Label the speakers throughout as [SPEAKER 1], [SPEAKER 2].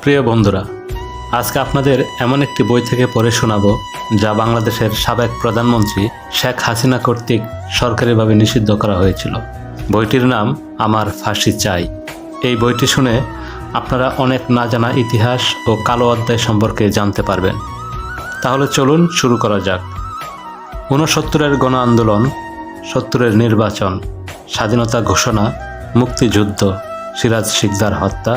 [SPEAKER 1] প্রিয় বন্ধুরা, আজকে আপনাদের এমন একটি বই থেকে পড়ে শোনাবো যা বাংলাদেশের সাবেক প্রধানমন্ত্রী শেখ হাসিনা কর্তৃক সরকারিভাবে নিষিদ্ধ করা হয়েছিল। বইটির নাম আমার ফাঁসি চাই। এই বইটি শুনে আপনারা অনেক না জানা ইতিহাস ও কালো অধ্যায় সম্পর্কে জানতে পারবেন। তাহলে চলুন শুরু করা যাক। 69-এর গণ আন্দোলন, 70-এর নির্বাচন, স্বাধীনতা ঘোষণা, মুক্তিযুদ্ধ, সিরাজ শিকদার হত্যা,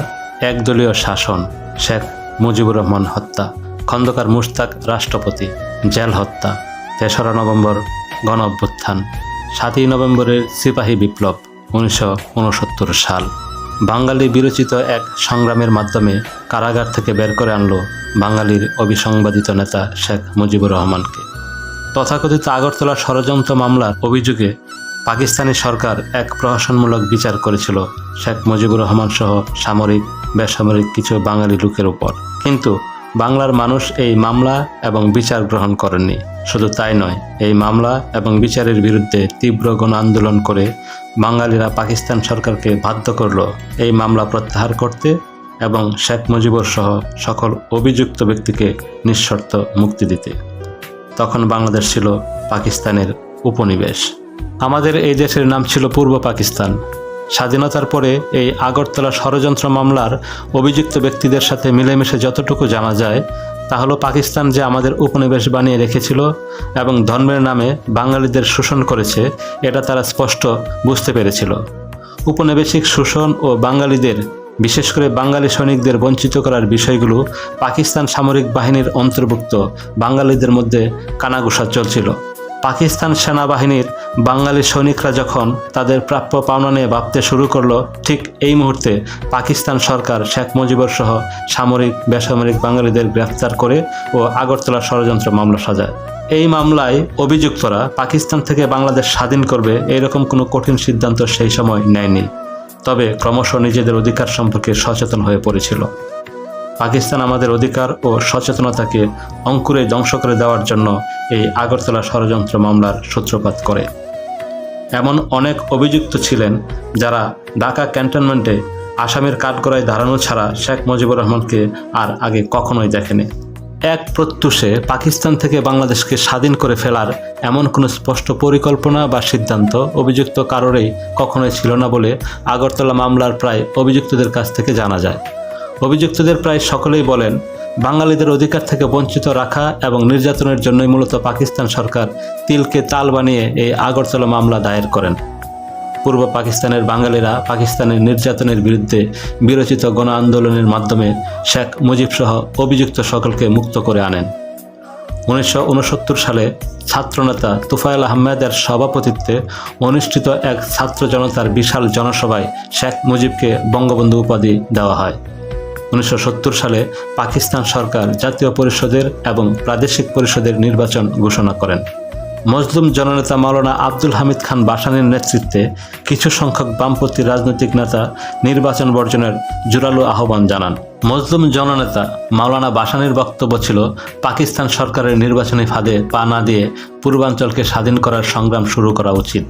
[SPEAKER 1] একদলীয় শাসন, শেখ মুজিবুর রহমান হত্যা, খন্দকার মুশতাক রাষ্ট্রপতি, জেল হত্যা, ৩রা নভেম্বর গণ অভ্যুত্থান, ৭ই নভেম্বরের সিপাহী বিপ্লব, 1969 সাল। বাঙালি বিরচিত এক সংগ্রামের মাধ্যমে কারাগার থেকে বের করে আনলো বাঙালির অবিসংবাদিত নেতা শেখ মুজিবুর রহমানকে। তথাকথিত আগরতলা ষড়যন্ত্র মামলার অভিযোগে পাকিস্তানি সরকার এক প্রহসনমূলক বিচার করেছিল শেখ মুজিবুর রহমান সহ সামরিক বেসামরিক কিছু বাঙালি লোকের উপর। কিন্তু বাংলার মানুষ এই মামলা এবং বিচার গ্রহণ করেননি। শুধু তাই নয়, এই মামলা এবং বিচারের বিরুদ্ধে তীব্র গণ আন্দোলন করে বাঙালিরা পাকিস্তান সরকারকে বাধ্য করল এই মামলা প্রত্যাহার করতে এবং শেখ মুজিবুর সহ সকল অভিযুক্ত ব্যক্তিকে নিঃশর্ত মুক্তি দিতে। তখন বাংলাদেশ ছিল পাকিস্তানের উপনিবেশ। আমাদের এই দেশের নাম ছিল পূর্ব পাকিস্তান। স্বাধীনতার পরে এই আগরতলা ষড়যন্ত্র মামলার অভিযুক্ত ব্যক্তিদের সাথে মিলেমিশে যতটুকু জানা যায় তা হলো পাকিস্তান যে আমাদের উপনিবেশ বানিয়ে রেখেছিল এবং ধর্মের নামে বাঙালিদের শোষণ করেছে, এটা তারা স্পষ্ট বুঝতে পেরেছিল। উপনিবেশিক শোষণ ও বাঙালিদের, বিশেষ করে বাঙালি সৈনিকদের বঞ্চিত করার বিষয়গুলো পাকিস্তান সামরিক বাহিনীর অন্তর্ভুক্ত বাঙালিদের মধ্যে কানাঘুষা চলছিল। পাকিস্তান সেনাবাহিনীর বাঙালি সৈনিকরা যখন তাদের প্রাপ্য পাওনা নিয়ে ভাবতে শুরু করলো, ঠিক এই মুহূর্তে পাকিস্তান সরকার শেখ মুজিবুর সহ সামরিক বেসামরিক বাঙালিদের গ্রেফতার করে ও আগরতলা ষড়যন্ত্র মামলা সাজায়। এই মামলায় অভিযুক্তরা পাকিস্তান থেকে বাংলাদেশ স্বাধীন করবে এরকম কোনো কঠিন সিদ্ধান্ত সেই সময় নেয়নি, তবে ক্রমশ নিজেদের অধিকার সম্পর্কে সচেতন হয়ে পড়েছিল। পাকিস্তান আমাদের অধিকার ও সচেতনতাকে অঙ্কুরে ধ্বংস করে দেওয়ার জন্য এই আগরতলা ষড়যন্ত্র মামলার সূত্রপাত করে। এমন অনেক অভিযুক্ত ছিলেন যারা ঢাকা ক্যান্টনমেন্টে আসামির কাঠগড়ায় দাঁড়ানো ছাড়া শেখ মুজিবুর রহমানকে আর আগে কখনোই দেখেনি। এক প্রত্যুষে পাকিস্তান থেকে বাংলাদেশকে স্বাধীন করে ফেলার এমন কোনো স্পষ্ট পরিকল্পনা বা সিদ্ধান্ত অভিযুক্ত কারোরই কখনোই ছিল না বলে আগরতলা মামলার প্রায় অভিযুক্তদের কাছ থেকে জানা যায়। অভিযুক্তদের প্রায় সকলেই বলেন, বাঙালিদের অধিকার থেকে বঞ্চিত রাখা এবং নির্যাতনের জন্যই মূলত পাকিস্তান সরকার তিলকে তাল বানিয়ে এই আগরতলা মামলা দায়ের করেন। পূর্ব পাকিস্তানের বাঙালিরা পাকিস্তানের নির্যাতনের বিরুদ্ধে বিরচিত গণ আন্দোলনের মাধ্যমে শেখ মুজিব সহ অভিযুক্ত সকলকে মুক্ত করে আনেন। 1969 সালে ছাত্রনেতা তুফাইল আহমেদের সভাপতিত্বে অনুষ্ঠিত এক ছাত্র জনতার বিশাল জনসভায় শেখ মুজিবকে বঙ্গবন্ধু উপাধি দেওয়া হয়। 1970 সালে পাকিস্তান সরকার জাতীয় পরিষদের এবং প্রাদেশিক পরিষদের নির্বাচন ঘোষণা করেন। মজলুম জননেতা মাওলানা আব্দুল হামিদ খান ভাসানীর নেতৃত্বে কিছু সংখ্যক বামপন্থী রাজনৈতিক নেতা নির্বাচন বর্জনের জোরালো আহ্বান জানান। মজলুম জননেতা মাওলানা ভাসানীর বক্তব্য ছিল, পাকিস্তান সরকারের নির্বাচনী ফাঁদে পা না দিয়ে পূর্বাঞ্চলকে স্বাধীন করার সংগ্রাম শুরু করা উচিত।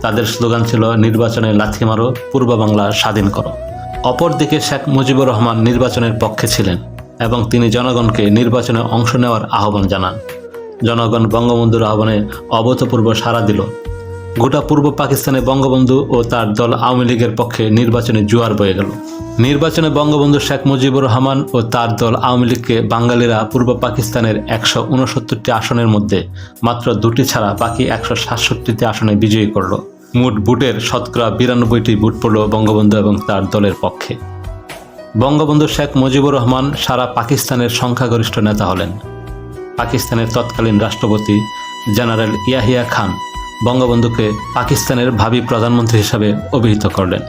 [SPEAKER 1] তাদের স্লোগান ছিল, নির্বাচনে লাথি মারো, পূর্ব বাংলা স্বাধীন করো। অপরদিকে শেখ মুজিবুর রহমান নির্বাচনের পক্ষে ছিলেন এবং তিনি জনগণকে নির্বাচনে অংশ নেওয়ার আহ্বান জানান। জনগণ বঙ্গবন্ধুর আহ্বানে অভূতপূর্ব সাড়া দিল। গোটা পূর্ব পাকিস্তানে বঙ্গবন্ধু ও তার দল আওয়ামী লীগের পক্ষে নির্বাচনে জোয়ার বয়ে গেল। নির্বাচনে বঙ্গবন্ধু শেখ মুজিবুর রহমান ও তার দল আওয়ামী লীগকে বাঙালিরা পূর্ব পাকিস্তানের 169টি আসনের মধ্যে মাত্র 2টি ছাড়া বাকি 167টি আসনে বিজয়ী করল। মোট ভোটের শতকরা 92টি ভোট পড়ল বঙ্গবন্ধু এবং তার দলের পক্ষে। বঙ্গবন্ধু শেখ মুজিবুর রহমান সারা পাকিস্তানের সংখ্যাগরিষ্ঠ নেতা হলেন। পাকিস্তানের তৎকালীন রাষ্ট্রপতি জেনারেল ইয়াহিয়া খান বঙ্গবন্ধুকে পাকিস্তানের ভাবী প্রধানমন্ত্রী হিসাবে অভিহিত করলেন।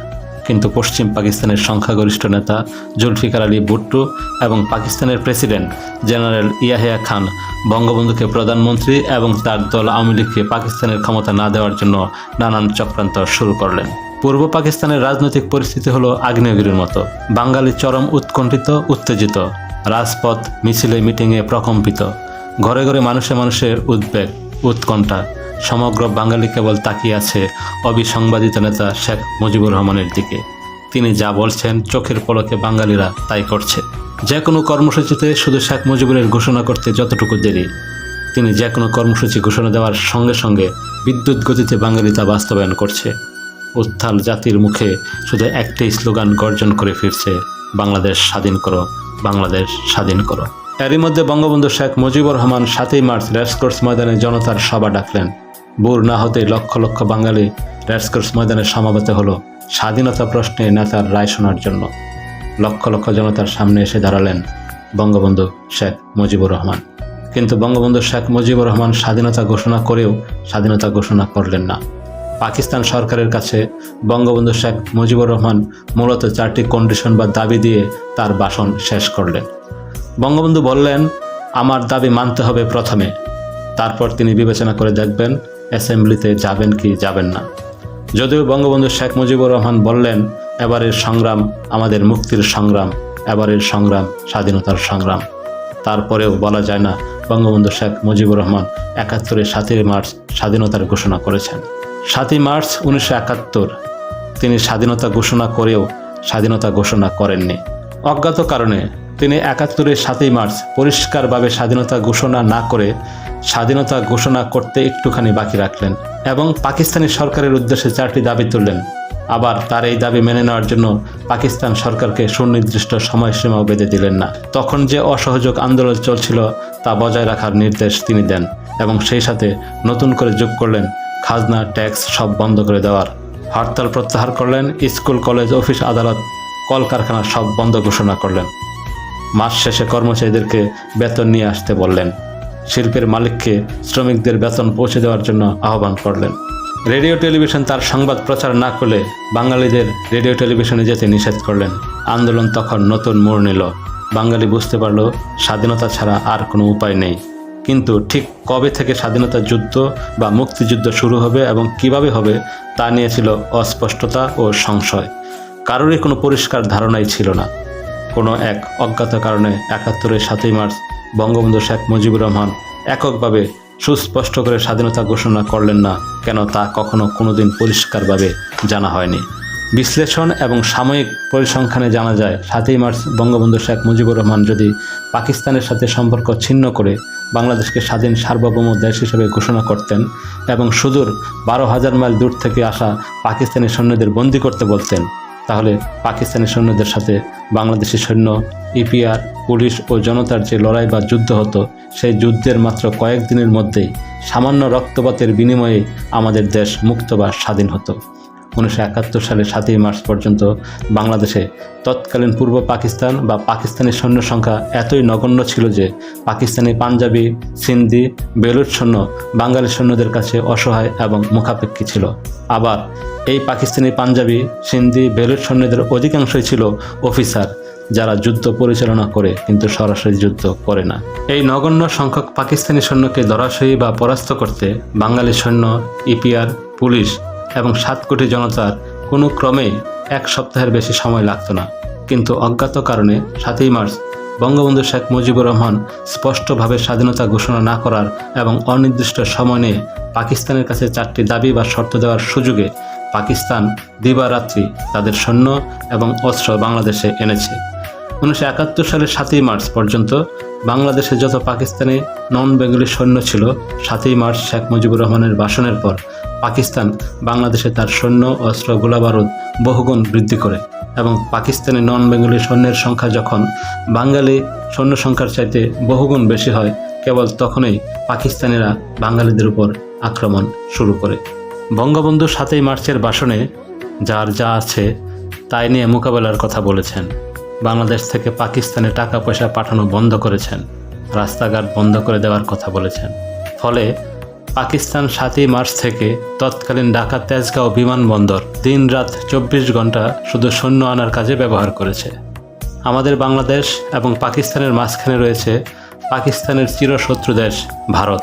[SPEAKER 1] কিন্তু পশ্চিম পাকিস্তানের সংখ্যাগরিষ্ঠ নেতা জুলফিকার আলী ভুট্টো এবং পাকিস্তানের প্রেসিডেন্ট জেনারেল ইয়াহিয়া খান বঙ্গবন্ধুকে প্রধানমন্ত্রী এবং তার দল আওয়ামী লীগকে পাকিস্তানের ক্ষমতা না দেওয়ার জন্য নানান চক্রান্ত শুরু করলেন। পূর্ব পাকিস্তানের রাজনৈতিক পরিস্থিতি হলো আগ্নেয়গিরির মতো। বাঙালি চরম উৎকণ্ঠিত, উত্তেজিত, রাজপথ, মিছিলে, মিটিংয়ে প্রকম্পিত, ঘরে ঘরে মানুষের উদ্বেগ, উৎকণ্ঠা। সমগ্র বাঙালি কেবল তাকিয়ে আছে অবিসংবাদিত নেতা শেখ মুজিবুর রহমানের দিকে। তিনি যা বলছেন চোখের পলকে বাঙালিরা তাই করছে। যে কোনো কর্মসূচিতে শুধু শেখ মুজিবুরের ঘোষণা করতে যতটুকু দেরি, তিনি যে কোনো কর্মসূচি ঘোষণা দেওয়ার সঙ্গে সঙ্গে বিদ্যুৎ গতিতে বাঙালি তা বাস্তবায়ন করছে। উত্তাল জাতির মুখে শুধু একটাই স্লোগান গর্জন করে ফিরছে, বাংলাদেশ স্বাধীন করো, বাংলাদেশ স্বাধীন করো। এরই মধ্যে বঙ্গবন্ধু শেখ মুজিবুর রহমান 7ই মার্চ রেসকোর্স ময়দানে জনতার সভা ডাকলেন। ভোর না হতেই লক্ষ লক্ষ বাঙালি রেসকোর্স ময়দানে সমাবেত হলো স্বাধীনতা প্রশ্নে নেতার রায় শোনার জন্য। লক্ষ লক্ষ জনতার সামনে এসে দাঁড়ালেন বঙ্গবন্ধু শেখ মুজিবুর রহমান। কিন্তু বঙ্গবন্ধু শেখ মুজিবুর রহমান স্বাধীনতা ঘোষণা করেও স্বাধীনতা ঘোষণা করলেন না। পাকিস্তান সরকারের কাছে বঙ্গবন্ধু শেখ মুজিবুর রহমান মূলত 4টি কন্ডিশন বা দাবি দিয়ে তার ভাষণ শেষ করলেন। বঙ্গবন্ধু বললেন, আমার দাবি মানতে হবে প্রথমে, তারপর তিনি বিবেচনা করে দেখবেন অ্যাসেম্বলিতে যাবেন কি যাবেন না। যদিও বঙ্গবন্ধু শেখ মুজিবুর রহমান বললেন, এবারের সংগ্রাম আমাদের মুক্তির সংগ্রাম, এবারের সংগ্রাম স্বাধীনতার সংগ্রাম, তারপরেও বলা যায় না বঙ্গবন্ধু শেখ মুজিবুর রহমান 71-এর 7ই মার্চ স্বাধীনতার ঘোষণা করেছেন। 7ই মার্চ 1971 তিনি স্বাধীনতা ঘোষণা করেও স্বাধীনতা ঘোষণা করেননি। অজ্ঞাত কারণে তিনি 71-এর 7ই মার্চ পরিষ্কারভাবে স্বাধীনতা ঘোষণা না করে স্বাধীনতা ঘোষণা করতে একটুখানি বাকি রাখলেন এবং পাকিস্তানি সরকারের উদ্দেশ্যে 4টি দাবি তুললেন। আবার তার এই দাবি মেনে নেওয়ার জন্য পাকিস্তান সরকারকে সুনির্দিষ্ট সময়সীমাও বেঁধে দিলেন না। তখন যে অসহযোগ আন্দোলন চলছিল তা বজায় রাখার নির্দেশ তিনি দেন এবং সেই সাথে নতুন করে যোগ করলেন খাজনা, ট্যাক্স সব বন্ধ করে দেওয়ার। হরতাল প্রত্যাহার করলেন, স্কুল, কলেজ, অফিস, আদালত, কলকারখানা সব বন্ধ ঘোষণা করলেন। মাস শেষে কর্মচারীদেরকে বেতন নিয়ে আসতে বললেন। শিল্পের মালিককে শ্রমিকদের বেতন পৌঁছে দেওয়ার জন্য আহ্বান করলেন। রেডিও টেলিভিশন তার সংবাদ প্রচার না করলে বাঙালিদের রেডিও টেলিভিশনে যেতে নিষেধ করলেন। আন্দোলন তখন নতুন মোড় নিল। বাঙালি বুঝতে পারল স্বাধীনতা ছাড়া আর কোনো উপায় নেই। কিন্তু ঠিক কবে থেকে স্বাধীনতা যুদ্ধ বা মুক্তিযুদ্ধ শুরু হবে এবং কিভাবে হবে তা নিয়ে ছিল অস্পষ্টতা ও সংশয়। কারোরই কোনো পরিষ্কার ধারণাই ছিল না। কোনো এক অজ্ঞাত কারণে 71-এর 7ই মার্চ বঙ্গবন্ধু শেখ মুজিবুর রহমান এককভাবে সুস্পষ্ট করে স্বাধীনতা ঘোষণা করলেন না কেন তা কখনো কোনোদিন পরিষ্কারভাবে জানা হয়নি। বিশ্লেষণ এবং সাময়িক পরিসংখ্যানে জানা যায় 7ই মার্চ বঙ্গবন্ধু শেখ মুজিবুর রহমান যদি পাকিস্তানের সাথে সম্পর্ক ছিন্ন করে বাংলাদেশকে স্বাধীন সার্বভৌম দেশ হিসেবে ঘোষণা করতেন এবং সুদূর 12,000 মাইল দূর থেকে আসা পাকিস্তানি সৈন্যদের বন্দী করতে বলতেন, তাহলে পাকিস্তানি সৈন্যদের সাথে বাংলাদেশি সৈন্য, ইপিআর, পুলিশ ও জনতার যে লড়াই বা যুদ্ধ হতো, সেই যুদ্ধের মাত্র কয়েকদিনের মধ্যেই সামান্য রক্তপাতের বিনিময়ে আমাদের দেশ মুক্ত বা স্বাধীন হতো। 1971 সালের 7ই মার্চ পর্যন্ত বাংলাদেশে তৎকালীন পূর্ব পাকিস্তান বা পাকিস্তানি সৈন্য সংখ্যা এতই নগণ্য ছিল যে পাকিস্তানি পাঞ্জাবি, সিন্ধি, বেলুচ সৈন্য বাঙালি সৈন্যদের কাছে অসহায় এবং মুখাপেক্ষী ছিল। আবার এই পাকিস্তানি পাঞ্জাবি, সিন্ধি, বেলুচ সৈন্যদের অধিকাংশই ছিল অফিসার, যারা যুদ্ধ পরিচালনা করে কিন্তু সরাসরি যুদ্ধ করে না। এই নগণ্য সংখ্যক পাকিস্তানি সৈন্যকে ধরাশয়ী বা পরাস্ত করতে বাঙালি সৈন্য, ইপিআর, পুলিশ এবং 7 কোটি জনতার কোনো ক্রমেই 1 সপ্তাহের বেশি সময় লাগতো না। কিন্তু অজ্ঞাত কারণে 7ই মার্চ বঙ্গবন্ধু শেখ মুজিবুর রহমান স্পষ্টভাবে স্বাধীনতা ঘোষণা না করার এবং অনির্দিষ্ট সময় নিয়ে পাকিস্তানের কাছে 4টি দাবি বা শর্ত দেওয়ার সুযোগে পাকিস্তান দিবারাত্রি তাদের সৈন্য এবং অস্ত্র বাংলাদেশে এনেছে। 1971 সালের 7ই মার্চ পর্যন্ত বাংলাদেশে যত পাকিস্তানি নন বেঙ্গলি সৈন্য ছিল, 7ই মার্চ শেখ মুজিবুর রহমানের ভাষণের পর পাকিস্তান বাংলাদেশে তার সৈন্য, অস্ত্র, গোলাবারুদ বহুগুণ বৃদ্ধি করে এবং পাকিস্তানি নন বেঙ্গলি সৈন্যের সংখ্যা যখন বাঙালি সৈন্য সংখ্যার চাইতে বহুগুণ বেশি হয়, কেবল তখনই পাকিস্তানিরা বাঙালিদের উপর আক্রমণ শুরু করে। বঙ্গবন্ধু 7ই মার্চের ভাষণে যার যা আছে তাই নিয়ে মোকাবেলার কথা বলেছেন। বাংলাদেশ থেকে পাকিস্তানে টাকা পয়সা পাঠানো বন্ধ করেছেন, রাস্তাঘাট বন্ধ করে দেওয়ার কথা বলেছেন। ফলে পাকিস্তান 7ই মার্চ থেকে তৎকালীন ঢাকা তেজগাঁও বিমানবন্দর দিন রাত 24 ঘন্টা শুধু সৈন্য আনার কাজে ব্যবহার করেছে। আমাদের বাংলাদেশ এবং পাকিস্তানের মাঝখানে রয়েছে পাকিস্তানের চিরশত্রু দেশ ভারত।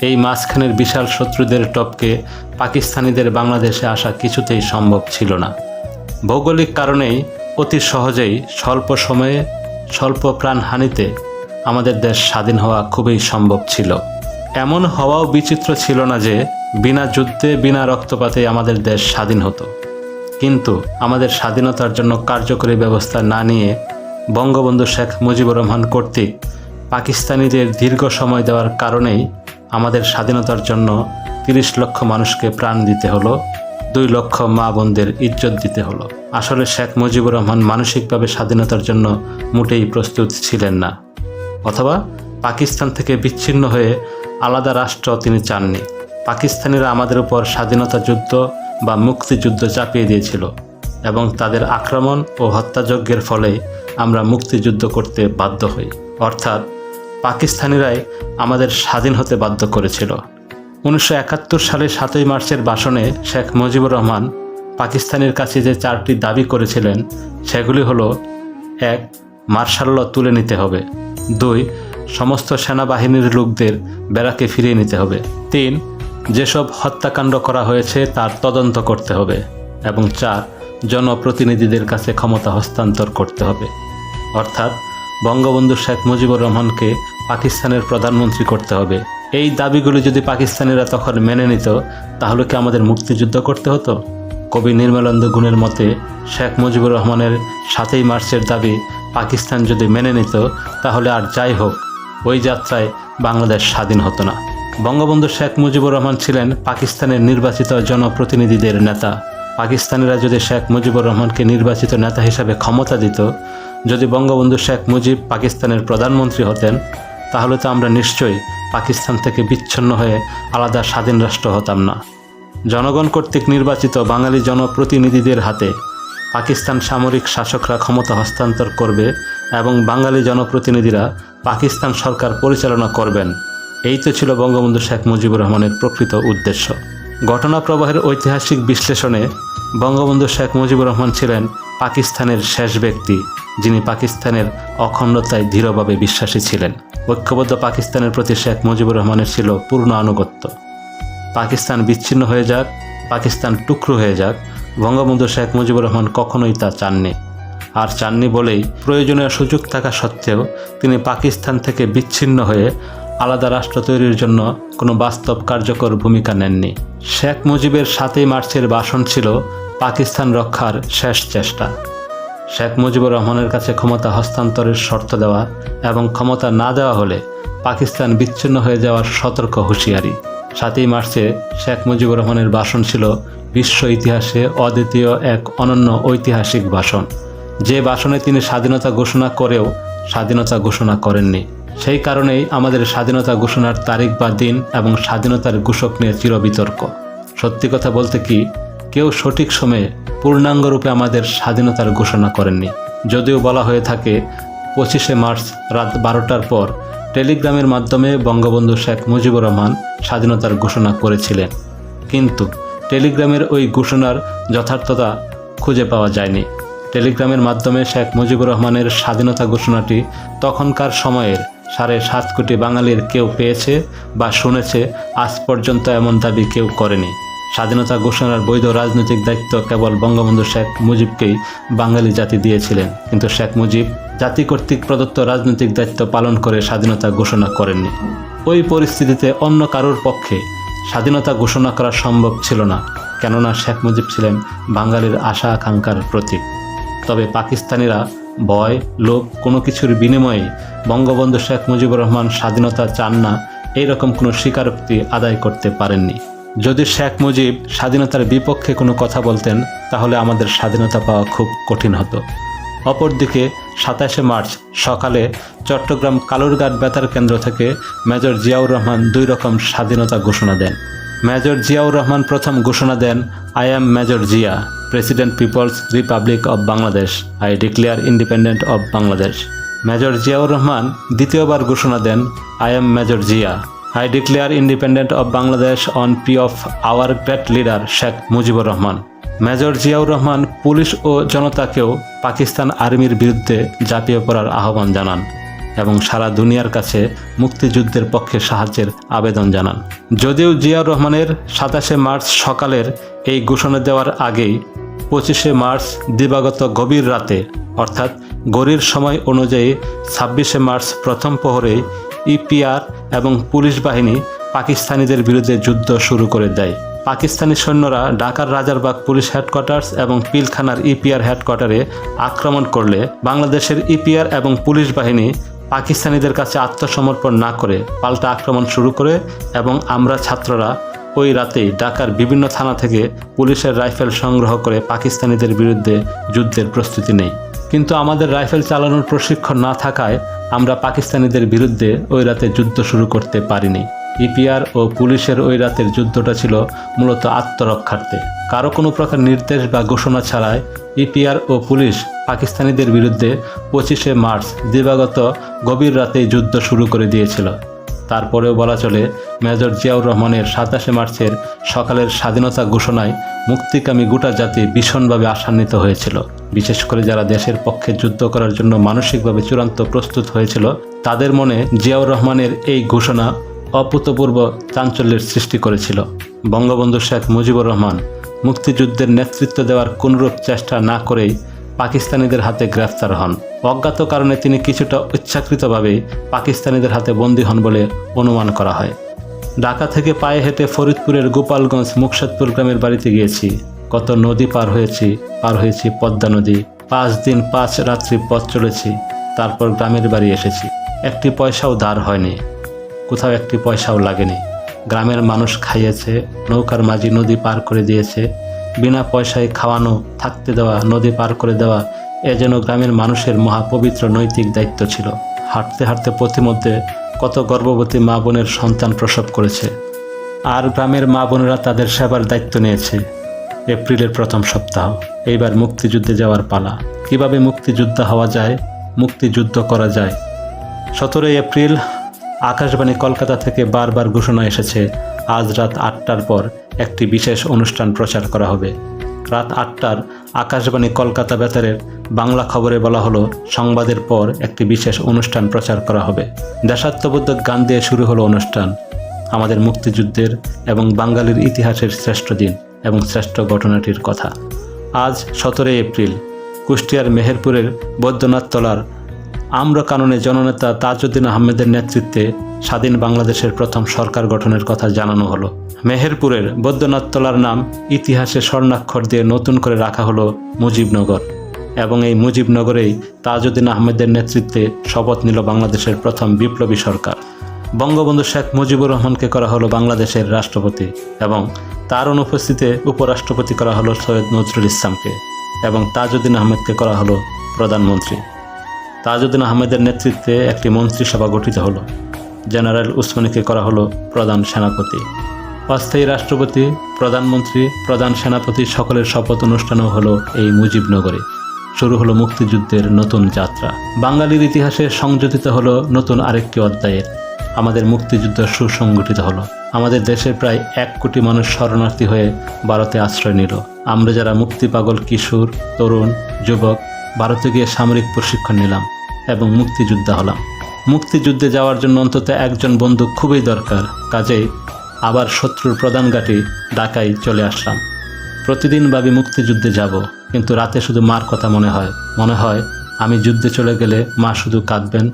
[SPEAKER 1] এই মাঝখানের বিশাল শত্রুদের টপকে পাকিস্তানিদের বাংলাদেশে আসা কিছুতেই সম্ভব ছিল না। ভৌগোলিক কারণেই অতি সহজেই স্বল্প সময়ে স্বল্প প্রাণহানিতে আমাদের দেশ স্বাধীন হওয়া খুবই সম্ভব ছিল। এমন হওয়াও বিচিত্র ছিল না যে বিনা যুদ্ধে বিনা রক্তপাতে আমাদের দেশ স্বাধীন হতো। কিন্তু আমাদের স্বাধীনতার জন্য কার্যকরী ব্যবস্থা না নিয়ে বঙ্গবন্ধু শেখ মুজিবুর রহমান কর্তৃক পাকিস্তানিদের দীর্ঘ সময় দেওয়ার কারণেই আমাদের স্বাধীনতার জন্য ৩০ লক্ষ মানুষকে প্রাণ দিতে হলো, ২ লক্ষ মা বোনদের ইজ্জত দিতে হলো। আসলে শেখ মুজিবুর রহমান মানসিকভাবে স্বাধীনতার জন্য মোটেই প্রস্তুত ছিলেন না, অথবা পাকিস্তান থেকে বিচ্ছিন্ন হয়ে আলাদা রাষ্ট্র তিনি চাননি। পাকিস্তানিরা আমাদের উপর স্বাধীনতা যুদ্ধ বা মুক্তিযুদ্ধ চাপিয়ে দিয়েছিল এবং তাদের আক্রমণ ও হত্যাযজ্ঞের ফলে আমরা মুক্তিযুদ্ধ করতে বাধ্য হই, অর্থাৎ পাকিস্তানিরাই আমাদের স্বাধীন হতে বাধ্য করেছিল। 1971 সালে 7ই মার্চের ভাষণে শেখ মুজিবুর রহমান পাকিস্তানের কাছে যে 4টি দাবি করেছিলেন সেগুলি হলো: 1. মার্শাল ল তুলে নিতে হবে, 2. সমস্ত সেনাবাহিনীর লোকদের ব্যারাকে ফিরিয়ে নিতে হবে, 3. যেসব হত্যাকাণ্ড করা হয়েছে তার তদন্ত করতে হবে, এবং 4. জনপ্রতিনিধিদের কাছে ক্ষমতা হস্তান্তর করতে হবে। অর্থাৎ বঙ্গবন্ধু শেখ মুজিবুর রহমানকে পাকিস্তানের প্রধানমন্ত্রী করতে হবে। এই দাবিগুলি যদি পাকিস্তানিরা তখন মেনে নিত তাহলে কি আমাদের মুক্তিযুদ্ধ করতে হতো? কবি নির্মলেন্দু গুণের মতে শেখ মুজিবুর রহমানের 7ই মার্চের দাবি পাকিস্তান যদি মেনে নিত তাহলে আর যাই হোক ওই যাত্রায় বাংলাদেশ স্বাধীন হতো না। বঙ্গবন্ধু শেখ মুজিবুর রহমান ছিলেন পাকিস্তানের নির্বাচিত জনপ্রতিনিধিদের নেতা। পাকিস্তানিরা যদি শেখ মুজিবুর রহমানকে নির্বাচিত নেতা হিসাবে ক্ষমতা দিত, যদি বঙ্গবন্ধু শেখ মুজিব পাকিস্তানের প্রধানমন্ত্রী হতেন, তাহলে তো আমরা নিশ্চয়ই পাকিস্তান থেকে বিচ্ছিন্ন হয়ে আলাদা স্বাধীন রাষ্ট্র হতাম না। জনগণ কর্তৃক নির্বাচিত বাঙালি জনপ্রতিনিধিদের হাতে পাকিস্তান সামরিক শাসকরা ক্ষমতা হস্তান্তর করবে এবং বাঙালি জনপ্রতিনিধিরা পাকিস্তান সরকার পরিচালনা করবেন। এই তো ছিল বঙ্গবন্ধু শেখ মুজিবুর রহমানের প্রকৃত উদ্দেশ্য। ঘটনা প্রবাহের ঐতিহাসিক বিশ্লেষণে বঙ্গবন্ধু শেখ মুজিবুর রহমান ছিলেন পাকিস্তানের শেষ ব্যক্তি যিনি পাকিস্তানের অখণ্ডতায় দৃঢ়ভাবে বিশ্বাসী ছিলেন। ঐক্যবদ্ধ পাকিস্তানের প্রতি শেখ মুজিবুর রহমানের ছিল পূর্ণ আনুগত্য। পাকিস্তান বিচ্ছিন্ন হয়ে যাক, পাকিস্তান টুকরো হয়ে যাক, বঙ্গবন্ধু শেখ মুজিবুর রহমান কখনোই তা চাননি। আর চাননি বলেই প্রয়োজনীয় সুযোগ থাকা সত্ত্বেও তিনি পাকিস্তান থেকে বিচ্ছিন্ন হয়ে আলাদা রাষ্ট্র তৈরির জন্য কোনো বাস্তব কার্যকর ভূমিকা নেননি। শেখ মুজিবের 7ই মার্চের ভাষণ ছিল পাকিস্তান রক্ষার শেষ চেষ্টা। শেখ মুজিবুর রহমানের কাছে ক্ষমতা হস্তান্তরের শর্ত দেওয়া এবং ক্ষমতা না দেওয়া হলে পাকিস্তান বিচ্ছিন্ন হয়ে যাওয়ার সতর্ক হুঁশিয়ারি। 7ই মার্চে শেখ মুজিবুর রহমানের ভাষণ ছিল বিশ্ব ইতিহাসে অদ্বিতীয় এক অনন্য ঐতিহাসিক ভাষণ। যে ভাষণে তিনি স্বাধীনতা ঘোষণা করেও স্বাধীনতা ঘোষণা করেননি। সেই কারণেই আমাদের স্বাধীনতা ঘোষণার তারিখ বা দিন এবং স্বাধীনতার ঘোষক নিয়ে চিরবিতর্ক। সত্যি কথা বলতে কি, কেউ সঠিক সময়ে পূর্ণাঙ্গরূপে আমাদের স্বাধীনতার ঘোষণা করেননি। যদিও বলা হয়ে থাকে 25শে মার্চ রাত 12টার পর টেলিগ্রামের মাধ্যমে বঙ্গবন্ধু শেখ মুজিবুর রহমান স্বাধীনতার ঘোষণা করেছিলেন, কিন্তু টেলিগ্রামের ওই ঘোষণার যথার্থতা খুঁজে পাওয়া যায়নি। টেলিগ্রামের মাধ্যমে শেখ মুজিবুর রহমানের স্বাধীনতা ঘোষণাটি তখনকার সময়ের 7.5 কোটি বাঙালির কেউ পেয়েছে বা শুনেছে, আজ পর্যন্ত এমন দাবি কেউ করেনি। স্বাধীনতা ঘোষণার বৈধ রাজনৈতিক দায়িত্ব কেবল বঙ্গবন্ধু শেখ মুজিবকেই বাঙালি জাতি দিয়েছিলেন, কিন্তু শেখ মুজিব জাতি কর্তৃক প্রদত্ত রাজনৈতিক দায়িত্ব পালন করে স্বাধীনতা ঘোষণা করেননি। ওই পরিস্থিতিতে অন্য কারোর পক্ষে স্বাধীনতা ঘোষণা করা সম্ভব ছিল না, কেননা শেখ মুজিব ছিলেন বাঙালির আশা আকাঙ্ক্ষার প্রতীক। তবে পাকিস্তানিরা ভয়, লোভ কোনো কিছুর বিনিময়ে বঙ্গবন্ধু শেখ মুজিবুর রহমান স্বাধীনতা চান না এইরকম কোনো স্বীকারোক্তি আদায় করতে পারেননি। যদি শেখ মুজিব স্বাধীনতার বিপক্ষে কোনো কথা বলতেন তাহলে আমাদের স্বাধীনতা পাওয়া খুব কঠিন হতো। অপরদিকে 27শে মার্চ সকালে চট্টগ্রাম কালুরঘাট বেতার কেন্দ্র থেকে মেজর জিয়াউর রহমান 2 রকম স্বাধীনতা ঘোষণা দেন। মেজর জিয়াউর রহমান প্রথম ঘোষণা দেন, I am major Zia, president people's republic of Bangladesh, I declare independent of Bangladesh. Major Ziaur Rahman দ্বিতীয়বার ঘোষণা দেন, I am major Zia, I declare independent of Bangladesh on plea of our great leader Sheikh Mujibur Rahman. Major Ziaur Rahman police ও জনতাকেও পাকিস্তান আর্মির বিরুদ্ধে ঝাঁপিয়ে পড়ার আহ্বান জানান এবং সারা দুনিয়ার কাছে মুক্তিযুদ্ধের পক্ষে সাহায্যের আবেদন জানান। যদিও জিয়াউর রহমানের 27শে মার্চ সকালের এই ঘোষণা দেওয়ার আগেই 25শে মার্চ দিবাগত গভীর রাতে অর্থাৎ ঘড়ির সময় অনুযায়ী 26শে মার্চ প্রথম প্রহরে ইপিআর এবং পুলিশ বাহিনী পাকিস্তানিদের বিরুদ্ধে যুদ্ধ শুরু করে দেয়। পাকিস্তানি সৈন্যরা ঢাকার রাজারবাগ পুলিশ হেডকোয়ার্টার্স এবং পিলখানার ইপিআর হেডকোয়ার্টারে আক্রমণ করলে বাংলাদেশের ইপিআর এবং পুলিশ বাহিনী পাকিস্তানিদের কাছে আত্মসমর্পণ না করে পাল্টা আক্রমণ শুরু করে এবং আমরা ছাত্ররা ওই রাতেই ঢাকার বিভিন্ন থানা থেকে পুলিশের রাইফেল সংগ্রহ করে পাকিস্তানিদের বিরুদ্ধে যুদ্ধের প্রস্তুতি নেই। কিন্তু আমাদের রাইফেল চালানোর প্রশিক্ষণ না থাকায় আমরা পাকিস্তানিদের বিরুদ্ধে ওই রাতে যুদ্ধ শুরু করতে পারিনি। ইপিআর ও পুলিশের ওই রাতের যুদ্ধটা ছিল মূলত আত্মরক্ষার্থে। কারো কোনো প্রকার নির্দেশ বা ঘোষণা ছাড়াই ইপিআর ও পুলিশ পাকিস্তানিদের বিরুদ্ধে 25শে মার্চ দিবাগত গভীর রাতেই যুদ্ধ শুরু করে দিয়েছিল। তারপরেও বলা চলে মেজর জিয়াউর রহমানের 27শে মার্চের সকালের স্বাধীনতা ঘোষণায় মুক্তিকামী গোটা জাতি ভীষণভাবে আশান্বিত হয়েছিল। বিশেষ করে যারা দেশের পক্ষে যুদ্ধ করার জন্য মানসিকভাবে চূড়ান্ত প্রস্তুত হয়েছিল তাদের মনে জিয়াউর রহমানের এই ঘোষণা অভূতপূর্ব চাঞ্চল্যের সৃষ্টি করেছিল। বঙ্গবন্ধু শেখ মুজিবুর রহমান মুক্তিযুদ্ধের নেতৃত্ব দেওয়ার কোনরূপ চেষ্টা না করেই পাকিস্তানিদের হাতে গ্রেফতার হন। অজ্ঞাত কারণে তিনি কিছুটা ইচ্ছাকৃতভাবে পাকিস্তানিদের হাতে বন্দী হন বলে অনুমান করা হয়। ঢাকা থেকে পায়ে হেঁটে ফরিদপুরের গোপালগঞ্জ মুকসাদপুর গ্রামের বাড়িতে গিয়েছি। কত নদী পার হয়েছি পদ্মা নদী। 5 দিন 5 রাত্রি পথ চলেছি, তারপর গ্রামের বাড়ি এসেছি। একটি পয়সাও ধার হয়নি, কোথাও একটি পয়সাও লাগেনি। গ্রামের মানুষ খাইয়েছে, নৌকার মাঝি নদী পার করে দিয়েছে। বিনা পয়সায় খাওয়ানো, থাকতে দেওয়া, নদী পার করে দেওয়া এ যেন গ্রামের মানুষের মহাপবিত্র নৈতিক দায়িত্ব ছিল। হাঁটতে হাঁটতে পথিমধ্যে কত গর্ভবতী মা বোনের সন্তান প্রসব করেছে, আর গ্রামের মা বোনেরা তাদের সেবার দায়িত্ব নিয়েছে। এপ্রিলের প্রথম সপ্তাহ, এইবার মুক্তিযুদ্ধে যাওয়ার পালা। কিভাবে মুক্তিযোদ্ধা হওয়া যায়, মুক্তিযুদ্ধ করা যায়। 17 এপ্রিল আকাশবাণী কলকাতা থেকে বারবার ঘোষণা এসেছে আজ রাত 8টার পর একটি বিশেষ অনুষ্ঠান প্রচার করা হবে। রাত 8টার আকাশবাণী কলকাতা বেতারের বাংলা খবরে বলা হলো সংবাদের পর একটি বিশেষ অনুষ্ঠান প্রচার করা হবে। দেশাত্মবোধক গান দিয়ে শুরু হলো অনুষ্ঠান। আমাদের মুক্তিযুদ্ধের এবং বাঙালির ইতিহাসের শ্রেষ্ঠ দিন এবং শ্রেষ্ঠ ঘটনাটির কথা। আজ 17 এপ্রিল কুষ্টিয়ার মেহেরপুরের বৈদ্যনাথতলার আম্রকাননে জননেতা তাজউদ্দিন আহমেদের নেতৃত্বে স্বাধীন বাংলাদেশের প্রথম সরকার গঠনের কথা জানানো হলো। মেহেরপুরের বৈদ্যনাথতলার নাম ইতিহাসে স্বর্ণাক্ষর দিয়ে নতুন করে রাখা হলো মুজিবনগর, এবং এই মুজিবনগরেই তাজউদ্দিন আহমেদের নেতৃত্বে শপথ নিল বাংলাদেশের প্রথম বিপ্লবী সরকার। বঙ্গবন্ধু শেখ মুজিবুর রহমানকে করা হলো বাংলাদেশের রাষ্ট্রপতি এবং তার অনুপস্থিতিতে উপরাষ্ট্রপতি করা হলো সৈয়দ নজরুল ইসলামকে, এবং তাজউদ্দিন আহমেদকে করা হলো প্রধানমন্ত্রী। তাজউদ্দিন আহমেদের নেতৃত্বে একটি মন্ত্রিসভা গঠিত হলো। জেনারেল উসমানীকে করা হলো প্রধান সেনাপতি। অস্থায়ী রাষ্ট্রপতি, প্রধানমন্ত্রী, প্রধান সেনাপতি সকলের শপথ অনুষ্ঠানও হলো এই মুজিবনগরে। শুরু হলো মুক্তিযুদ্ধের নতুন যাত্রা। বাঙালির ইতিহাসে সংযোজিত হলো নতুন আরেকটি অধ্যায়ের। আমাদের মুক্তিযুদ্ধ সুসংগঠিত হলো। আমাদের দেশের প্রায় 1 কোটি মানুষ শরণার্থী হয়ে ভারতে আশ্রয় নিল। আমরা যারা মুক্তিপাগল কিশোর, তরুণ, যুবক ভারতে গিয়ে সামরিক প্রশিক্ষণ নিলাম এবং মুক্তিযোদ্ধা হলাম। মুক্তিযুদ্ধে যাওয়ার জন্য অন্তত একজন বন্ধু খুবই দরকার। কাজেই আবার শত্রুর প্রধান ঘাঁটি ঢাকায় চলে আসলাম। প্রতিদিন ভাবি মুক্তিযুদ্ধে যাব, কিন্তু রাতে শুধু মার কথা মনে হয় আমি যুদ্ধে চলে গেলে মা শুধু কাঁদবেন,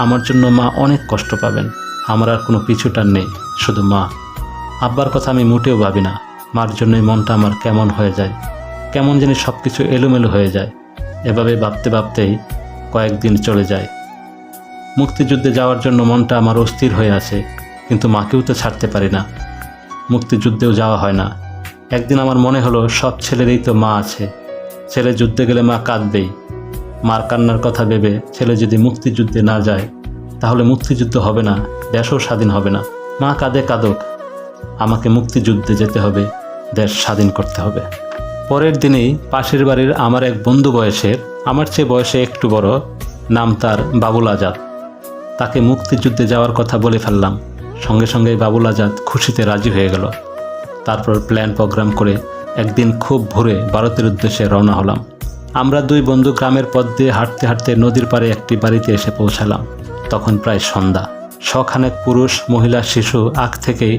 [SPEAKER 1] আমার জন্য মা অনেক কষ্ট পাবেন। আমার আর কোনো পিছুটান নেই, শুধু মা। আব্বার কথা আমি মোটেও ভাবি না। মার জন্যই মনটা আমার কেমন হয়ে যায়, কেমন জানি সব কিছু এলোমেলো হয়ে যায়। এভাবে ভাবতে ভাবতেই কয়েকদিন চলে যায়। মুক্তিযুদ্ধে যাওয়ার জন্য মনটা আমার অস্থির হয়ে আছে, কিন্তু মাকেও তো ছাড়তে পারি না। মুক্তিযুদ্ধেও যাওয়া হয় না। একদিন আমার মনে হলো সব ছেলেরই তো মা আছে, ছেলে যুদ্ধে গেলে মা কাঁদবেই। মার কান্নার কথা ভেবে ছেলে যদি মুক্তিযুদ্ধে না যায় তাহলে মুক্তিযুদ্ধ হবে না, দেশও স্বাধীন হবে না। মা কাঁদে কাঁদুক, আমাকে মুক্তিযুদ্ধে যেতে হবে, দেশ স্বাধীন করতে হবে। পরের দিনেই পাশের বাড়ির আমার এক বন্ধু বয়সের, আমার চেয়ে বয়সে একটু বড়, নাম তার বাবুল আজাদ, তাকে মুক্তিযুদ্ধে যাওয়ার কথা বলে ফেললাম। সঙ্গে সঙ্গে বাবুল আজাদ খুশিতে রাজি হয়ে গেল। তারপর প্ল্যান প্রোগ্রাম করে একদিন খুব ভোরে ভারতের উদ্দেশ্যে রওনা হলাম। আমরা 2 বন্ধু গ্রামের পথ দিয়ে হাঁটতে হাঁটতে নদীর পাড়ে একটি বাড়িতে এসে পৌঁছালাম। তখন প্রায় সন্ধ্যা। শখানেক পুরুষ, মহিলা, শিশু আগ থেকেই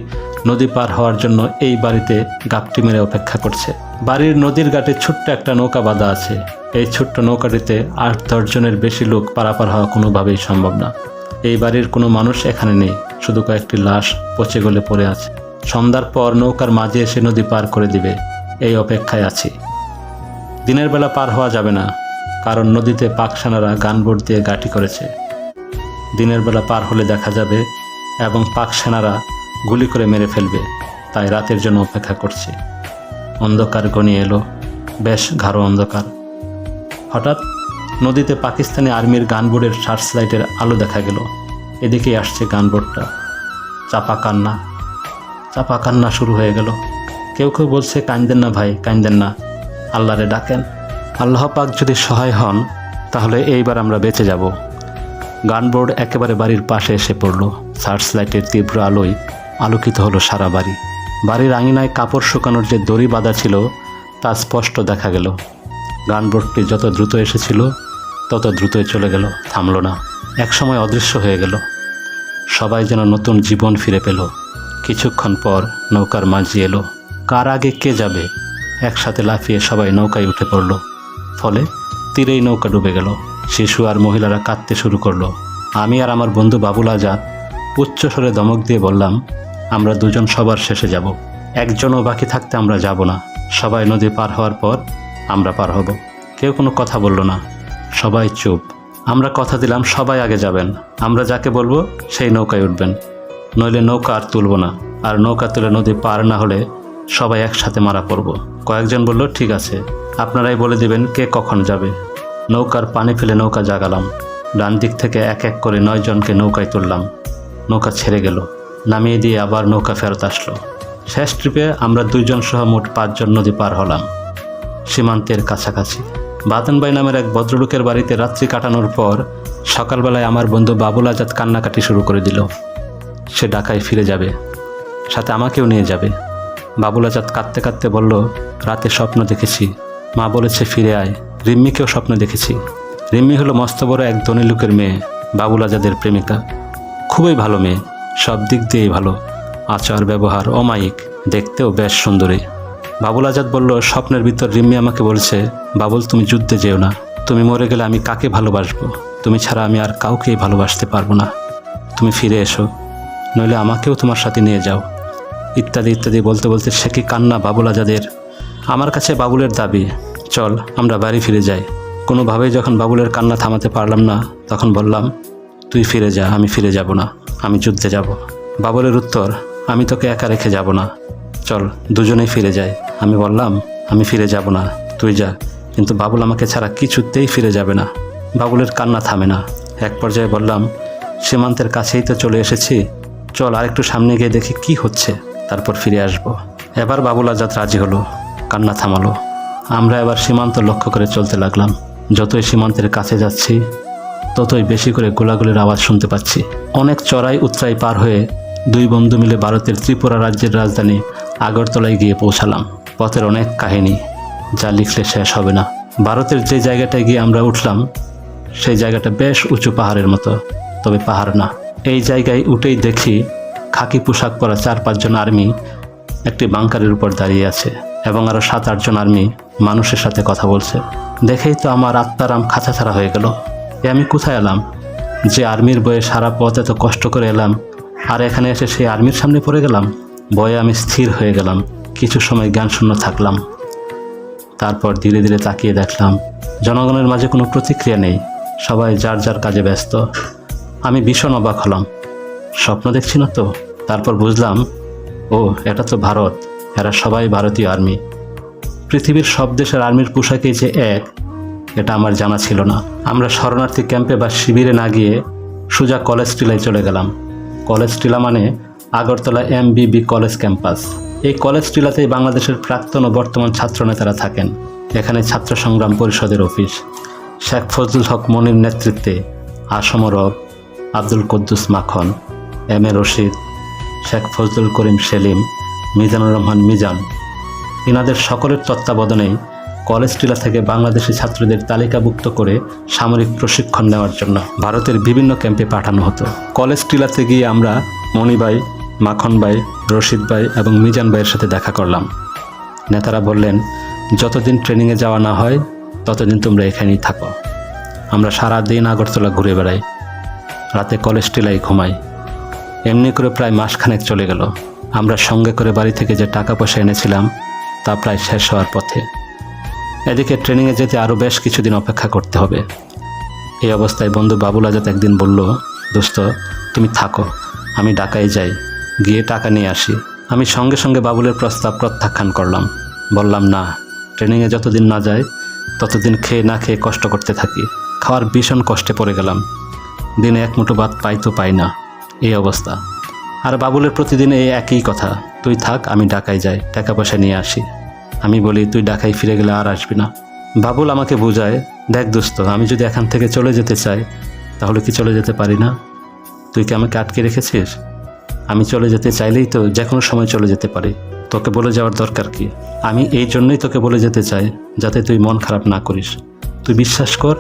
[SPEAKER 1] নদী পার হওয়ার জন্য এই বাড়িতে গাপটি মেরে অপেক্ষা করছে। বাড়ির নদীর ঘাটে ছোট্ট একটা নৌকা বাঁধা আছে। এই ছোট্ট নৌকাটিতে 8-10 জনের বেশি লোক পারাপার হওয়া কোনোভাবেই সম্ভব না। এই বাড়ির কোনো মানুষ এখানে নেই, শুধু কয়েকটি লাশ পচে গলে পড়ে আছে। সন্ধ্যার পর নৌকার মাঝে এসে নদী পার করে দিবে, এই অপেক্ষায় আছি। দিনের বেলা পার হওয়া যাবে না, কারণ নদীতে পাক সেনারা গানবোট দিয়ে ঘাঁটি করেছে। দিনের বেলা পার হলে দেখা যাবে এবং পাক সেনারা গুলি করে মেরে ফেলবে, তাই রাতের জন্য অপেক্ষা করছি। অন্ধকার ঘনিয়ে এলো, বেশ গাঢ় অন্ধকার। হঠাৎ নদীতে পাকিস্তানি আর্মির গানবোটের সার্চ লাইটের আলো দেখা গেল। এদিকেই আসছে গানবোটটা। চাপা কান্না শুরু হয়ে গেল। কেউ কেউ বলছে, কান্দেন না ভাই, কান্দেন না, আল্লাহরে ডাকেন। আল্লাহ পাক যদি সহায় হন তাহলে এইবার আমরা বেঁচে যাব। গানবোট একেবারে বাড়ির পাশে এসে পড়ল। সার্চ লাইটের তীব্র আলোয় আলোকিত হলো সারা বাড়ি। বাড়ির আঙিনায় কাপড় শুকানোর যে দড়ি বাঁধা ছিল তা স্পষ্ট দেখা গেল। গানবোটটি যত দ্রুত এসেছিল তত দ্রুতই চলে গেল, থামল না। একসময় অদৃশ্য হয়ে গেল। সবাই যেন নতুন জীবন ফিরে পেল। কিছুক্ষণ পর নৌকার মাঝি এলো। কার আগে কে যাবে, একসাথে লাফিয়ে সবাই নৌকায় উঠে পড়ল। ফলে তীরেই নৌকা ডুবে গেল। শিশু আর মহিলারা কাঁদতে শুরু করলো। আমি আর আমার বন্ধু বাবুল আজাদ উচ্চস্বরে ধমক দিয়ে বললাম, আমরা দুজন সবার শেষে যাব, একজনও বাকি থাকতে আমরা যাব না। সবাই নদী পার হওয়ার পর আমরা পার হব। কেউ কোনো কথা বলল না, সবাই চুপ। আমরা কথা দিলাম সবাই আগে যাবেন, আমরা যাকে বলবো সেই নৌকায় উঠবেন, নইলে নৌকা আর তুলব না। আর নৌকা তুলে নদী পার না হলে সবাই একসাথে মারা পড়ব। কয়েকজন বলল, ঠিক আছে, আপনারাই বলে দিবেন কে কখন যাবে। নৌকার পানি ফেলে নৌকা জাগালাম। ডান দিক থেকে এক এক করে 9 জনকে নৌকায় তুললাম। নৌকা ছেড়ে গেল, নামিয়ে দিয়ে আবার নৌকা ফেরত আসলো। শেষ ট্রিপে আমরা 2 জন সহ মোট 5 জন নদী পার হলাম। সীমান্তের কাছাকাছি বাতেন ভাই নামের এক ভদ্রলোকের বাড়িতে রাত্রি কাটানোর পর সকালবেলায় আমার বন্ধু বাবুল আজাদ কান্নাকাটি শুরু করে দিল। সে ঢাকায় ফিরে যাবে, সাথে আমাকেও নিয়ে যাবে। বাবুল আজাদ কাঁদতে কাঁদতে বলল, রাতে স্বপ্ন দেখেছি, মা বলেছে ফিরে আয়। রিম্মিকেও স্বপ্ন দেখেছি। রিম্মি হলো মস্ত বড় এক ধনী লোকের মেয়ে, বাবুল আজাদের প্রেমিকা। খুবই ভালো মেয়ে, সব দিক দিয়েই ভালো, আচার ব্যবহার অমায়িক, দেখতেও বেশ সুন্দরী। বাবুল আজাদ বলল, স্বপ্নের ভিতর রিম্মি আমাকে বলছে, বাবুল তুমি যুদ্ধে যেও না, তুমি মরে গেলে আমি কাকে ভালোবাসবো, তুমি ছাড়া আমি আর কাউকেই ভালোবাসতে পারবো না, তুমি ফিরে এসো, নইলে আমাকেও তোমার সাথে নিয়ে যাও, ইত্যাদি ইত্যাদি বলতে বলতে সে কি কান্না বাবুল আজাদের। আমার কাছে বাবুলের দাবি, চল আমরা বাড়ি ফিরে যাই। কোনোভাবেই যখন বাবুলের কান্না থামাতে পারলাম না তখন বললাম, তুই ফিরে যা, আমি ফিরে যাব না, আমি যুদ্ধে যাব। বাবুলের উত্তর, আমি তোকে একা রেখে যাব না, চল দুজনেই ফিরে যাই। আমি বললাম, আমি ফিরে যাব না, তুই যা। কিন্তু বাবুল আমাকে ছাড়া কিছুতেই ফিরে যাবে না। বাবুলের কান্না থামে না। এক পর্যায়ে বললাম, সীমান্তের কাছেই তো চলে এসেছি, চল আরেকটু সামনে গিয়ে দেখি কি হচ্ছে, তারপর ফিরে আসব। এবার বাবুল আজাদ রাজি হলো, কান্না থামালো। আমরা এবার সীমান্ত লক্ষ্য করে চলতে লাগলাম। যতই সীমান্তের কাছে যাচ্ছি ততই বেশি করে গোলাগুলির আওয়াজ শুনতে পাচ্ছি। অনেক চড়াই উৎরাই পার হয়ে 2 বন্ধু মিলে ভারতের ত্রিপুরা রাজ্যের রাজধানী আগরতলায় গিয়ে পৌঁছালাম। পথের অনেক কাহিনী, যা লিখলে শেষ হবে না। ভারতের যে জায়গাটায় গিয়ে আমরা উঠলাম সেই জায়গাটা বেশ উঁচু পাহাড়ের মতো, তবে পাহাড় না। এই জায়গায় উঠেই দেখি খাকি পোশাক পরা 4-5 জন আর্মি একটি বাংকারের উপর দাঁড়িয়ে আছে এবং আরও 7-8 জন আর্মি মানুষের সাথে কথা বলছে। দেখেই তো আমার আত্মারাম খাঁচা ছাড়া হয়ে গেল। আমি কোথায় এলাম? যে আর্মির বয়ে সারা পথ এত কষ্ট করে এলাম, আর এখানে এসে সেই আর্মির সামনে পড়ে গেলাম। ভয়ে আমি স্থির হয়ে গেলাম। কিছু সময় জ্ঞানশূন্য থাকলাম। তারপর ধীরে ধীরে তাকিয়ে দেখলাম জনগণের মাঝে কোনো প্রতিক্রিয়া নেই, সবাই যার যার কাজে ব্যস্ত। আমি ভীষণ অবাক হলাম, স্বপ্ন দেখছি না তো? তারপর বুঝলাম, ও এটা তো ভারত, এরা সবাই ভারতীয় আর্মি। পৃথিবীর সব দেশের আর্মির পোশাকেই যে এক, এটা আমার জানা ছিল না। আমরা শরণার্থী ক্যাম্পে বা শিবিরে না গিয়ে সোজা কলেজ টিলায় চলে গেলাম। কলেজ টিলা মানে আগরতলা MBB কলেজ ক্যাম্পাস। এই কলেজ টিলাতেই বাংলাদেশের প্রাক্তন ও বর্তমান ছাত্রনেতারা থাকেন। এখানে ছাত্র সংগ্রাম পরিষদের অফিস। শেখ ফজলুল হক মনির নেতৃত্বে আসম রব, আব্দুল কুদ্দুস মাখন, MA রশিদ, শেখ ফজলুল করিম সেলিম, মিজানুর রহমান মিজান, এনাদের সকলের তত্ত্বাবধানেই কলেজ টিলা থেকে বাংলাদেশি ছাত্রদের তালিকাভুক্ত করে সামরিক প্রশিক্ষণ নেওয়ার জন্য ভারতের বিভিন্ন ক্যাম্পে পাঠানো হতো। কলেজ টিলাতে গিয়ে আমরা মণি ভাই, মাখন ভাই, রশিদ ভাই এবং মিজান ভাইয়ের সাথে দেখা করলাম। নেতারা বললেন, যতদিন ট্রেনিংয়ে যাওয়া না হয় ততদিন তোমরা এখানেই থাকো। আমরা সারাদিন আগরতলা ঘুরে বেড়াই, রাতে কলেজ টিলায় ঘুমাই। এমনি করে প্রায় মাসখানেক চলে গেল। আমরা সঙ্গে করে বাড়ি থেকে যে টাকা পয়সা এনেছিলাম তা প্রায় শেষ হওয়ার পথে। এদিকে ট্রেনিংয়ে যেতে আরও বেশ কিছুদিন অপেক্ষা করতে হবে। এই অবস্থায় বন্ধু বাবুল আজাদ একদিন বলল, দোস্ত তুমি থাকো, আমি ঢাকায় যাই, গিয়ে টাকা নিয়ে আসি। আমি সঙ্গে সঙ্গে বাবুলের প্রস্তাব প্রত্যাখ্যান করলাম। বললাম, না, ট্রেনিংয়ে যতদিন না যায় ততদিন খেয়ে না খেয়ে কষ্ট করতে থাকি। খাওয়ার ভীষণ কষ্টে পড়ে গেলাম, দিনে এক মুঠো ভাত পাই তো পাই না, এই অবস্থা। আর বাবুলের প্রতিদিন এই একই কথা, তুই থাক, আমি ঢাকায় যাই, টাকা পয়সা নিয়ে আসি। আমি বলি, তুই ঢাকায় ফিরে গেলে আর আসবি না। বাবুল আমাকে বোঝায়, দেখ দোস্ত, আমি যদি এখান থেকে চলে যেতে চাই তাহলে কি চলে যেতে পারি না? তুই কি আমাকে আটকে রেখেছিস? আমি চলে যেতে চাইলেই তো যে কোনো সময় চলে যেতে পারি, তোকে বলে যাওয়ার দরকার কি? আমি এই জন্যই তোকে বলে যেতে চাই যাতে তুই মন খারাপ না করিস। তুই বিশ্বাস কর,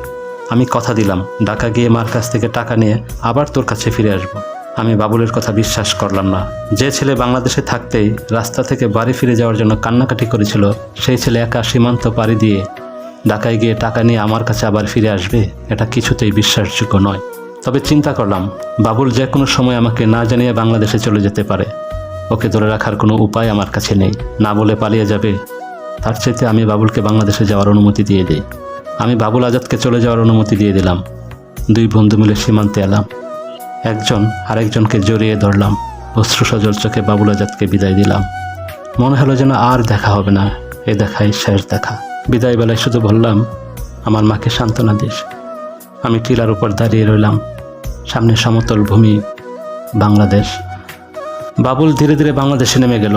[SPEAKER 1] আমি কথা দিলাম ঢাকা গিয়ে মার কাছ থেকে টাকা নিয়ে আবার তোর কাছে ফিরে আসবো। আমি বাবুলের কথা বিশ্বাস করলাম না। যে ছেলে বাংলাদেশে থাকতেই রাস্তা থেকে বাড়ি ফিরে যাওয়ার জন্য কান্নাকাটি করেছিল, সেই ছেলে একা সীমান্ত পাড়ি দিয়ে ঢাকায় গিয়ে টাকা নিয়ে আমার কাছে আবার ফিরে আসবে, এটা কিছুতেই বিশ্বাসযোগ্য নয়। তবে চিন্তা করলাম, বাবুল যে কোনো সময় আমাকে না জানিয়ে বাংলাদেশে চলে যেতে পারে, ওকে ধরে রাখার কোনো উপায় আমার কাছে নেই। না বলে পালিয়ে যাবে, তার চাইতে আমি বাবুলকে বাংলাদেশে যাওয়ার অনুমতি দিয়ে দিই। আমি বাবুল আজাদকে চলে যাওয়ার অনুমতি দিয়ে দিলাম। দুই বন্ধু মিলে সীমান্তে এলাম, একজন আরেকজনকে জড়িয়ে ধরলাম, অশ্রুসজল চোখে বাবুল আজাদকে বিদায় দিলাম। মনে হলো যেন আর দেখা হবে না, এ দেখাই শেষ দেখা। বিদায় বেলায় শুধু বললাম, আমার মাকে সান্ত্বনা দিস। আমি টিলার উপর দাঁড়িয়ে রইলাম, সামনে সমতল ভূমি, বাংলাদেশ। বাবুল ধীরে ধীরে বাংলাদেশে নেমে গেল।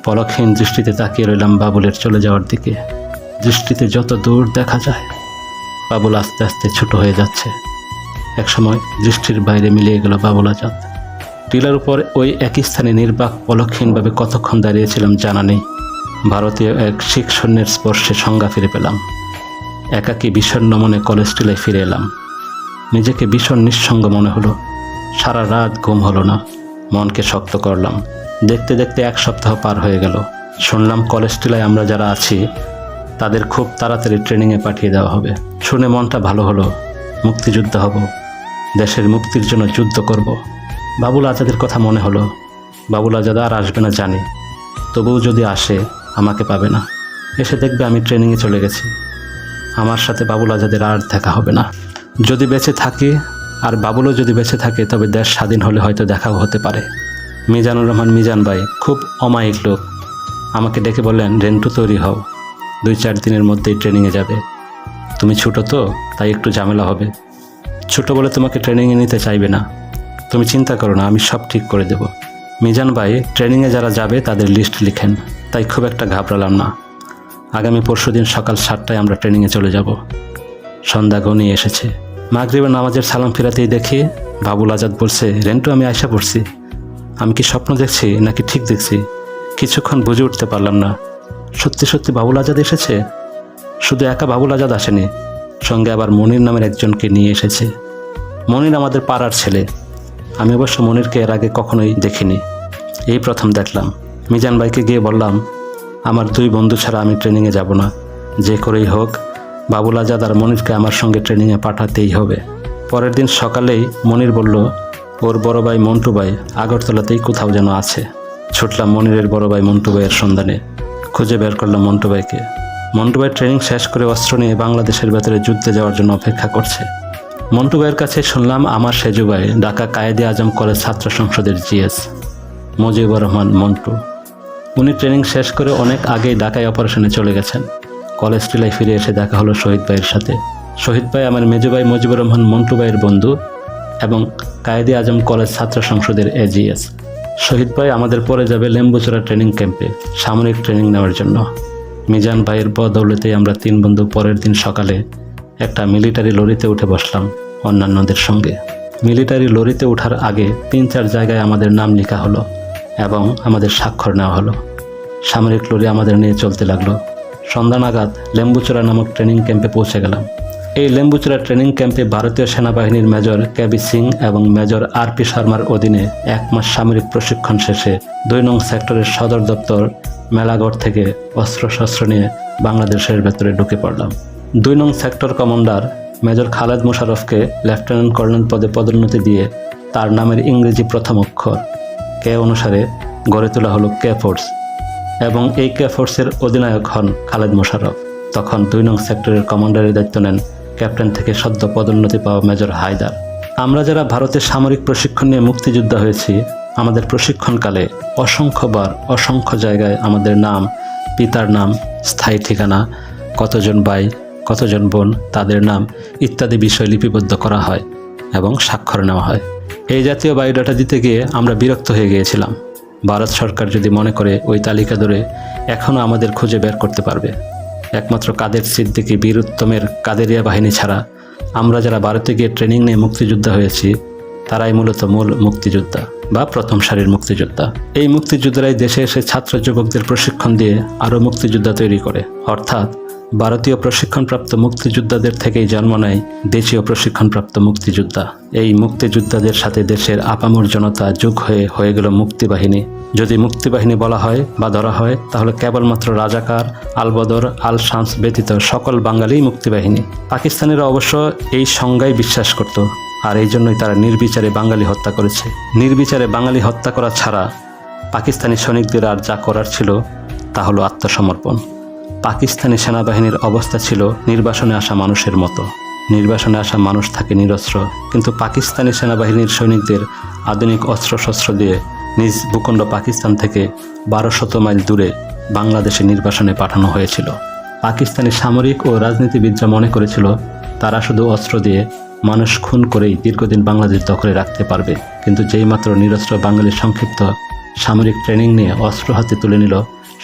[SPEAKER 1] পলকহীন দৃষ্টিতে তাকিয়ে রইলাম বাবুলের চলে যাওয়ার দিকে। দৃষ্টিতে যত দূর দেখা যায়, বাবুল আস্তে আস্তে ছোট হয়ে যাচ্ছে। একসময় দৃষ্টির বাইরে মিলিয়ে গেল বাবুল আজাদ। টিলার উপর ওই একই স্থানে নির্বাক পলকহীনভাবে কতক্ষণ দাঁড়িয়েছিলাম জানা নেই। ভারতীয় এক শিখ সৈন্যের স্পর্শে সংজ্ঞা ফিরে পেলাম। একাকী বিষণ্ণ মনে কলেজ টিলায় ফিরে এলাম। নিজেকে ভীষণ নিঃসঙ্গ মনে হলো। সারা রাত ঘুম হলো না। মনকে শক্ত করলাম। দেখতে দেখতে এক সপ্তাহ পার হয়ে গেল। শুনলাম কলেজ টিলায় আমরা যারা আছি তাদের খুব তাড়াতাড়ি ট্রেনিংয়ে পাঠিয়ে দেওয়া হবে। শুনে মনটা ভালো হলো। মুক্তিযুদ্ধ হব, দেশের মুক্তির জন্য যুদ্ধ করব। বাবুল আজাদের কথা মনে হলো। বাবুল আজাদ আর আসবে না জানি, তবুও যদি আসে আমাকে পাবে না। এসে দেখবে আমি ট্রেনিংয়ে চলে গেছি। আমার সাথে বাবুল আজাদের আর দেখা হবে না। যদি বেঁচে থাকি, আর বাবুলও যদি বেঁচে থাকে, তবে দেশ স্বাধীন হলে হয়তো দেখাও হতে পারে। মিজানুর রহমান মিজান ভাই খুব অমায়িক লোক। আমাকে ডেকে বললেন, রেন্টু তৈরি হও, 2-4 দিনের মধ্যেই ট্রেনিংয়ে যাবে। তুমি ছোটো তো, তাই একটু ঝামেলা হবে। ছোটো বলে তোমাকে ট্রেনিংয়ে নিতে চাইবে না। তুমি চিন্তা করো না, আমি সব ঠিক করে দেব। মিজান ভাই ট্রেনিংয়ে যারা যাবে তাদের লিস্ট লিখেন, তাই খুব একটা ঘাবড়ালাম না। আগামী পরশুদিন সকাল 7টায় আমরা ট্রেনিংয়ে চলে যাব। সন্ধ্যা ঘনিয়ে এসেছে। মাগরিবের নামাজের সালাম ফেরাতেই দেখি বাবুল আজাদ বলছে, রেন্টু আমি আয়সা পড়ছি। আমি কি স্বপ্ন দেখছি নাকি ঠিক দেখছি? কিছুক্ষণ বুঝে উঠতে পারলাম না। সত্যি সত্যি বাবুল আজাদ এসেছে। শুধু একা বাবুল আজাদ আসেনি, সঙ্গে আবার মনির নামের একজনকে নিয়ে এসেছে। মনির আমাদের পাড়ার ছেলে। আমি অবশ্য মনিরকে এর আগে কখনোই দেখিনি, এই প্রথম দেখলাম। মিজান ভাইকে গিয়ে বললাম, আমার 2 বন্ধু ছাড়া আমি ট্রেনিংয়ে যাব না। যে করেই হোক বাবুল আজাদ আর মনিরকে আমার সঙ্গে ট্রেনিংয়ে পাঠাতেই হবে। পরের দিন সকালেই মনির বলল, ওর বড় ভাই মন্টু ভাই আগরতলাতেই কোথাও যেন আছে। ছুটলাম মনিরের বড় ভাই মন্টু ভাইয়ের সন্ধানে। খুঁজে বের করলাম মন্টু ভাইকে। মন্টু ভাই ট্রেনিং শেষ করে অস্ত্র নিয়ে বাংলাদেশের ভেতরে যুদ্ধে যাওয়ার জন্য অপেক্ষা করছে। মন্টু ভাইয়ের কাছে শুনলাম আমার সেজু ভাই, ঢাকা কায়েদে আজম কলেজ ছাত্র সংসদের জিএস মুজিবুর রহমান মন্টু। উনি ট্রেনিং শেষ করে অনেক আগেই ঢাকায় অপারেশনে চলে গেছেন। কলেজ টিলায় ফিরে এসে দেখা হলো শহীদ ভাইয়ের সাথে। শহীদ ভাই আমার মেজু ভাই মুজিবুর রহমান মন্টু ভাইয়ের বন্ধু এবং কায়েদে আজম কলেজ ছাত্র সংসদের এজিএস। শহীদ ভাই আমাদের পরে যাবে লেম্বুচড়া ট্রেনিং ক্যাম্পে সামরিক ট্রেনিং নেওয়ার জন্য। মিজান ভাইয়ের বদৌলতেই আমরা 3 বন্ধু পরের দিন সকালে একটা মিলিটারি লরিতে উঠে বসলাম অন্যান্যদের সঙ্গে। মিলিটারি লরিতে ওঠার আগে 3-4 জায়গায় আমাদের নাম লেখা হলো এবং আমাদের স্বাক্ষর নেওয়া হলো। সামরিক লরি আমাদের নিয়ে চলতে লাগলো। সন্ধ্যা নাগাদ লেম্বুচড়া নামক ট্রেনিং ক্যাম্পে পৌঁছে গেলাম। এই লেম্বুচড়া ট্রেনিং ক্যাম্পে ভারতীয় সেনাবাহিনীর মেজর কেবি সিং এবং মেজর আরপি শর্মার অধীনে 1 মাস সামরিক প্রশিক্ষণ শেষে 2 নং সেক্টরের সদর দপ্তর মেলাগড় থেকে অস্ত্রশস্ত্র নিয়ে বাংলাদেশের ভেতরে ঢুকে পড়লাম। 2 নং সেক্টর কমান্ডার মেজর খালেদ মোশাররফকে লেফটেন্যান্ট কর্নেল পদে পদোন্নতি দিয়ে তার নামের ইংরেজি প্রথম অক্ষর কে অনুসারে গড়ে তোলা হলো কে ফোর্স এবং এই কে ফোর্সের অধিনায়ক হন খালেদ মোশাররফ। তখন 2 নং সেক্টরের কমান্ডারের দায়িত্ব নেন ক্যাপ্টেন থেকে সদ্য পদোন্নতি পাওয়া মেজর হায়দার। আমরা যারা ভারতের সামরিক প্রশিক্ষণ নিয়ে মুক্তিযোদ্ধা হয়েছি, আমাদের প্রশিক্ষণকালে অসংখ্যবার অসংখ্য জায়গায় আমাদের নাম, পিতার নাম, স্থায়ী ঠিকানা, কতজন ভাই, কতজন বোন, তাদের নাম ইত্যাদি বিষয় লিপিবদ্ধ করা হয় এবং স্বাক্ষর নেওয়া হয়। এই জাতীয় বায়োডাটা দিতে গিয়ে আমরা বিরক্ত হয়ে গিয়েছিলাম। ভারত সরকার যদি মনে করে ওই তালিকা ধরে এখনও আমাদের খুঁজে বের করতে পারবে, একমাত্র কাদের সিদ্দিকী, বীর উত্তমের কাদেরিয়া বাহিনী ছাড়া আমরা যারা ভারতে গিয়ে ট্রেনিং নিয়ে মুক্তিযোদ্ধা হয়েছি, তারাই মূলত মূল মুক্তিযোদ্ধা বা প্রথম সারির মুক্তিযোদ্ধা। এই মুক্তিযোদ্ধারাই দেশে এসে ছাত্র যুবকদের প্রশিক্ষণ দিয়ে আরও মুক্তিযোদ্ধা তৈরি করে। অর্থাৎ ভারতীয় প্রশিক্ষণপ্রাপ্ত মুক্তিযোদ্ধাদের থেকেই জন্ম নেয় দেশীয় প্রশিক্ষণপ্রাপ্ত মুক্তিযোদ্ধা। এই মুক্তিযোদ্ধাদের সাথে দেশের আপামর জনতা যোগ হয়ে গেল মুক্তিবাহিনী। যদি মুক্তিবাহিনী বলা হয় বা ধরা হয়, তাহলে কেবলমাত্র রাজাকার, আলবদর, আল শামস ব্যতীত সকল বাঙালিই মুক্তিবাহিনী। পাকিস্তানিরা অবশ্য এই সংজ্ঞায় বিশ্বাস করত, আর এই জন্যই তারা নির্বিচারে বাঙালি হত্যা করেছে। নির্বিচারে বাঙালি হত্যা করা ছাড়া পাকিস্তানি সৈনিকদের আর যা করার ছিল তা হলো আত্মসমর্পণ। পাকিস্তানি সেনাবাহিনীর অবস্থা ছিল নির্বাসনে আসা মানুষের মতো। নির্বাসনে আসা মানুষ থাকে নিরস্ত্র, কিন্তু পাকিস্তানি সেনাবাহিনীর সৈনিকদের আধুনিক অস্ত্রশস্ত্র দিয়ে নিজ ভূখণ্ড পাকিস্তান থেকে 1200 মাইল দূরে বাংলাদেশে নির্বাসনে পাঠানো হয়েছিল। পাকিস্তানি সামরিক ও রাজনীতিবিদরা মনে করেছিল তারা শুধু অস্ত্র দিয়ে মানুষ খুন করেই দীর্ঘদিন বাংলাদেশ দখলে রাখতে পারবে। কিন্তু যেইমাত্র নিরস্ত্র বাঙালির সংক্ষিপ্ত সামরিক ট্রেনিং নিয়ে অস্ত্র হাতে তুলে নিল,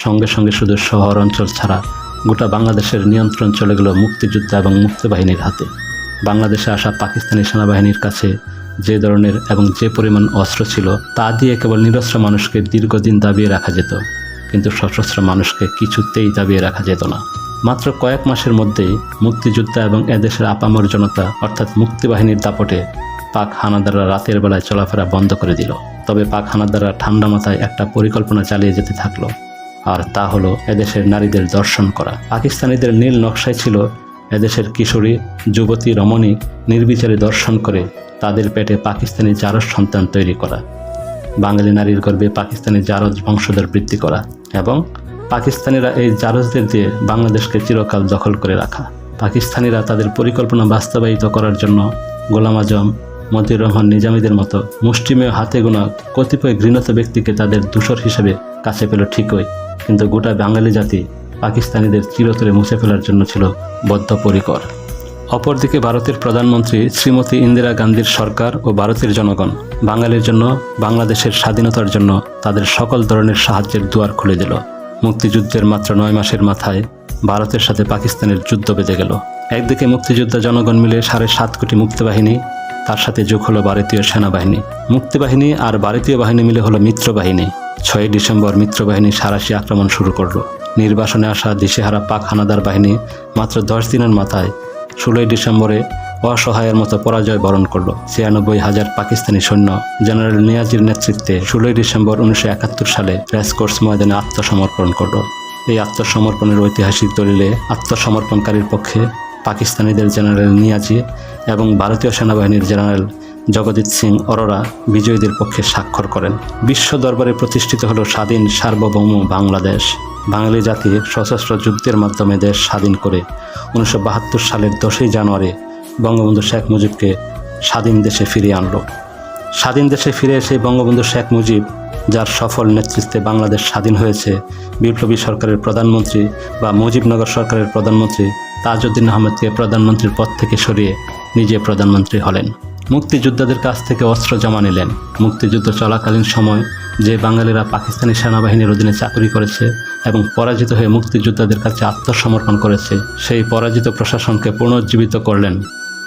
[SPEAKER 1] সঙ্গে সঙ্গে শুধু শহর অঞ্চল ছাড়া গোটা বাংলাদেশের নিয়ন্ত্রণ চলে গেল মুক্তিযোদ্ধা এবং মুক্তিবাহিনীর হাতে। বাংলাদেশে আসা পাকিস্তানি সেনাবাহিনীর কাছে যে ধরনের এবং যে পরিমাণ অস্ত্র ছিল, তা দিয়ে কেবল নিরস্ত্র মানুষকে দীর্ঘদিন দাবিয়ে রাখা যেত, কিন্তু সশস্ত্র মানুষকে কিছুতেই দাবিয়ে রাখা যেত না। মাত্র কয়েক মাসের মধ্যেই মুক্তিযোদ্ধা এবং এদেশের আপামর জনতা অর্থাৎ মুক্তিবাহিনীর দাপটে পাক হানাদাররা রাতের বেলায় চলাফেরা বন্ধ করে দিল। তবে পাক হানাদাররা ঠান্ডা মাথায় একটা পরিকল্পনা চালিয়ে যেতে থাকলো, আর তা হলো এদেশের নারীদের দর্শন করা। পাকিস্তানিদের নীল নকশায় ছিল এদেশের কিশোরী, যুবতী, রমণী নির্বিচারে দর্শন করে তাদের পেটে পাকিস্তানি জারজ সন্তান তৈরি করা, বাঙালি নারীর গর্ভে পাকিস্তানি জারজ বংশধর বৃদ্ধি করা এবং পাকিস্তানিরা এই জারজদের দিয়ে বাংলাদেশকে চিরকাল দখল করে রাখা। পাকিস্তানিরা তাদের পরিকল্পনা বাস্তবায়িত করার জন্য গোলাম আজম, মতিউর রহমান নিজামীদের মতো মুষ্টিমেয় হাতে গোনা কতিপয় ঘৃণিত ব্যক্তিকে তাদের দূষর হিসেবে কাছে পেল ঠিকই, কিন্তু গোটা বাঙালি জাতি পাকিস্তানিদের চিরতরে মুছে ফেলার জন্য ছিল বদ্ধপরিকর। অপরদিকে ভারতের প্রধানমন্ত্রী শ্রীমতী ইন্দিরা গান্ধীর সরকার ও ভারতের জনগণ বাঙালির জন্য, বাংলাদেশের স্বাধীনতার জন্য তাদের সকল ধরনের সাহায্যের দুয়ার খুলে দিল। মুক্তিযুদ্ধের মাত্র 9 মাসের মাথায় ভারতের সাথে পাকিস্তানের যুদ্ধ বেঁধে গেল। একদিকে মুক্তিযোদ্ধা জনগণ মিলে 7.5 কোটি মুক্তিবাহিনী, তার সাথে যোগ হলো ভারতীয় সেনাবাহিনী। মুক্তিবাহিনী আর ভারতীয় বাহিনী মিলে হলো মিত্রবাহিনী। 6 ডিসেম্বর মিত্রবাহিনী সাঁড়াশি আক্রমণ শুরু করলো। নির্বাসনে আসা দিশেহারা পাক হানাদার বাহিনী মাত্র 10 দিনের মাথায় 16 ডিসেম্বরে অসহায়ের মতো পরাজয় বরণ করল। 96,000 পাকিস্তানি সৈন্য জেনারেল নিয়াজির নেতৃত্বে 16 ডিসেম্বর 1971 সালে রেসকোর্স ময়দানে আত্মসমর্পণ করল। এই আত্মসমর্পণের ঐতিহাসিক দলিলে আত্মসমর্পণকারীর পক্ষে পাকিস্তানিদের জেনারেল নিয়াজি এবং ভারতীয় সেনাবাহিনীর জেনারেল জগজিৎ সিং অরোরা বিজয়ীদের পক্ষে স্বাক্ষর করেন। বিশ্ব দরবারে প্রতিষ্ঠিত হলো স্বাধীন সার্বভৌম বাংলাদেশ। বাঙালি জাতি সশস্ত্র যুদ্ধের মাধ্যমে দেশ স্বাধীন করে 1972 সালের 10ই জানুয়ারি বঙ্গবন্ধু শেখ মুজিবকে স্বাধীন দেশে ফিরিয়ে আনলো। স্বাধীন দেশে ফিরে এসে বঙ্গবন্ধু শেখ মুজিব, যার সফল নেতৃত্বে বাংলাদেশ স্বাধীন হয়েছে, বিপ্লবী সরকারের প্রধানমন্ত্রী বা মুজিবনগর সরকারের প্রধানমন্ত্রী তাজউদ্দিন আহমেদকে প্রধানমন্ত্রীর পদ থেকে সরিয়ে নিজে প্রধানমন্ত্রী হলেন। মুক্তিযোদ্ধাদের কাছ থেকে অস্ত্র জমা নিলেন। মুক্তিযুদ্ধ চলাকালীন সময় যে বাঙালিরা পাকিস্তানি সেনাবাহিনীর অধীনে চাকরি করেছে এবং পরাজিত হয়ে মুক্তিযোদ্ধাদের কাছে আত্মসমর্পণ করেছে, সেই পরাজিত প্রশাসনকে পুনর্জীবিত করলেন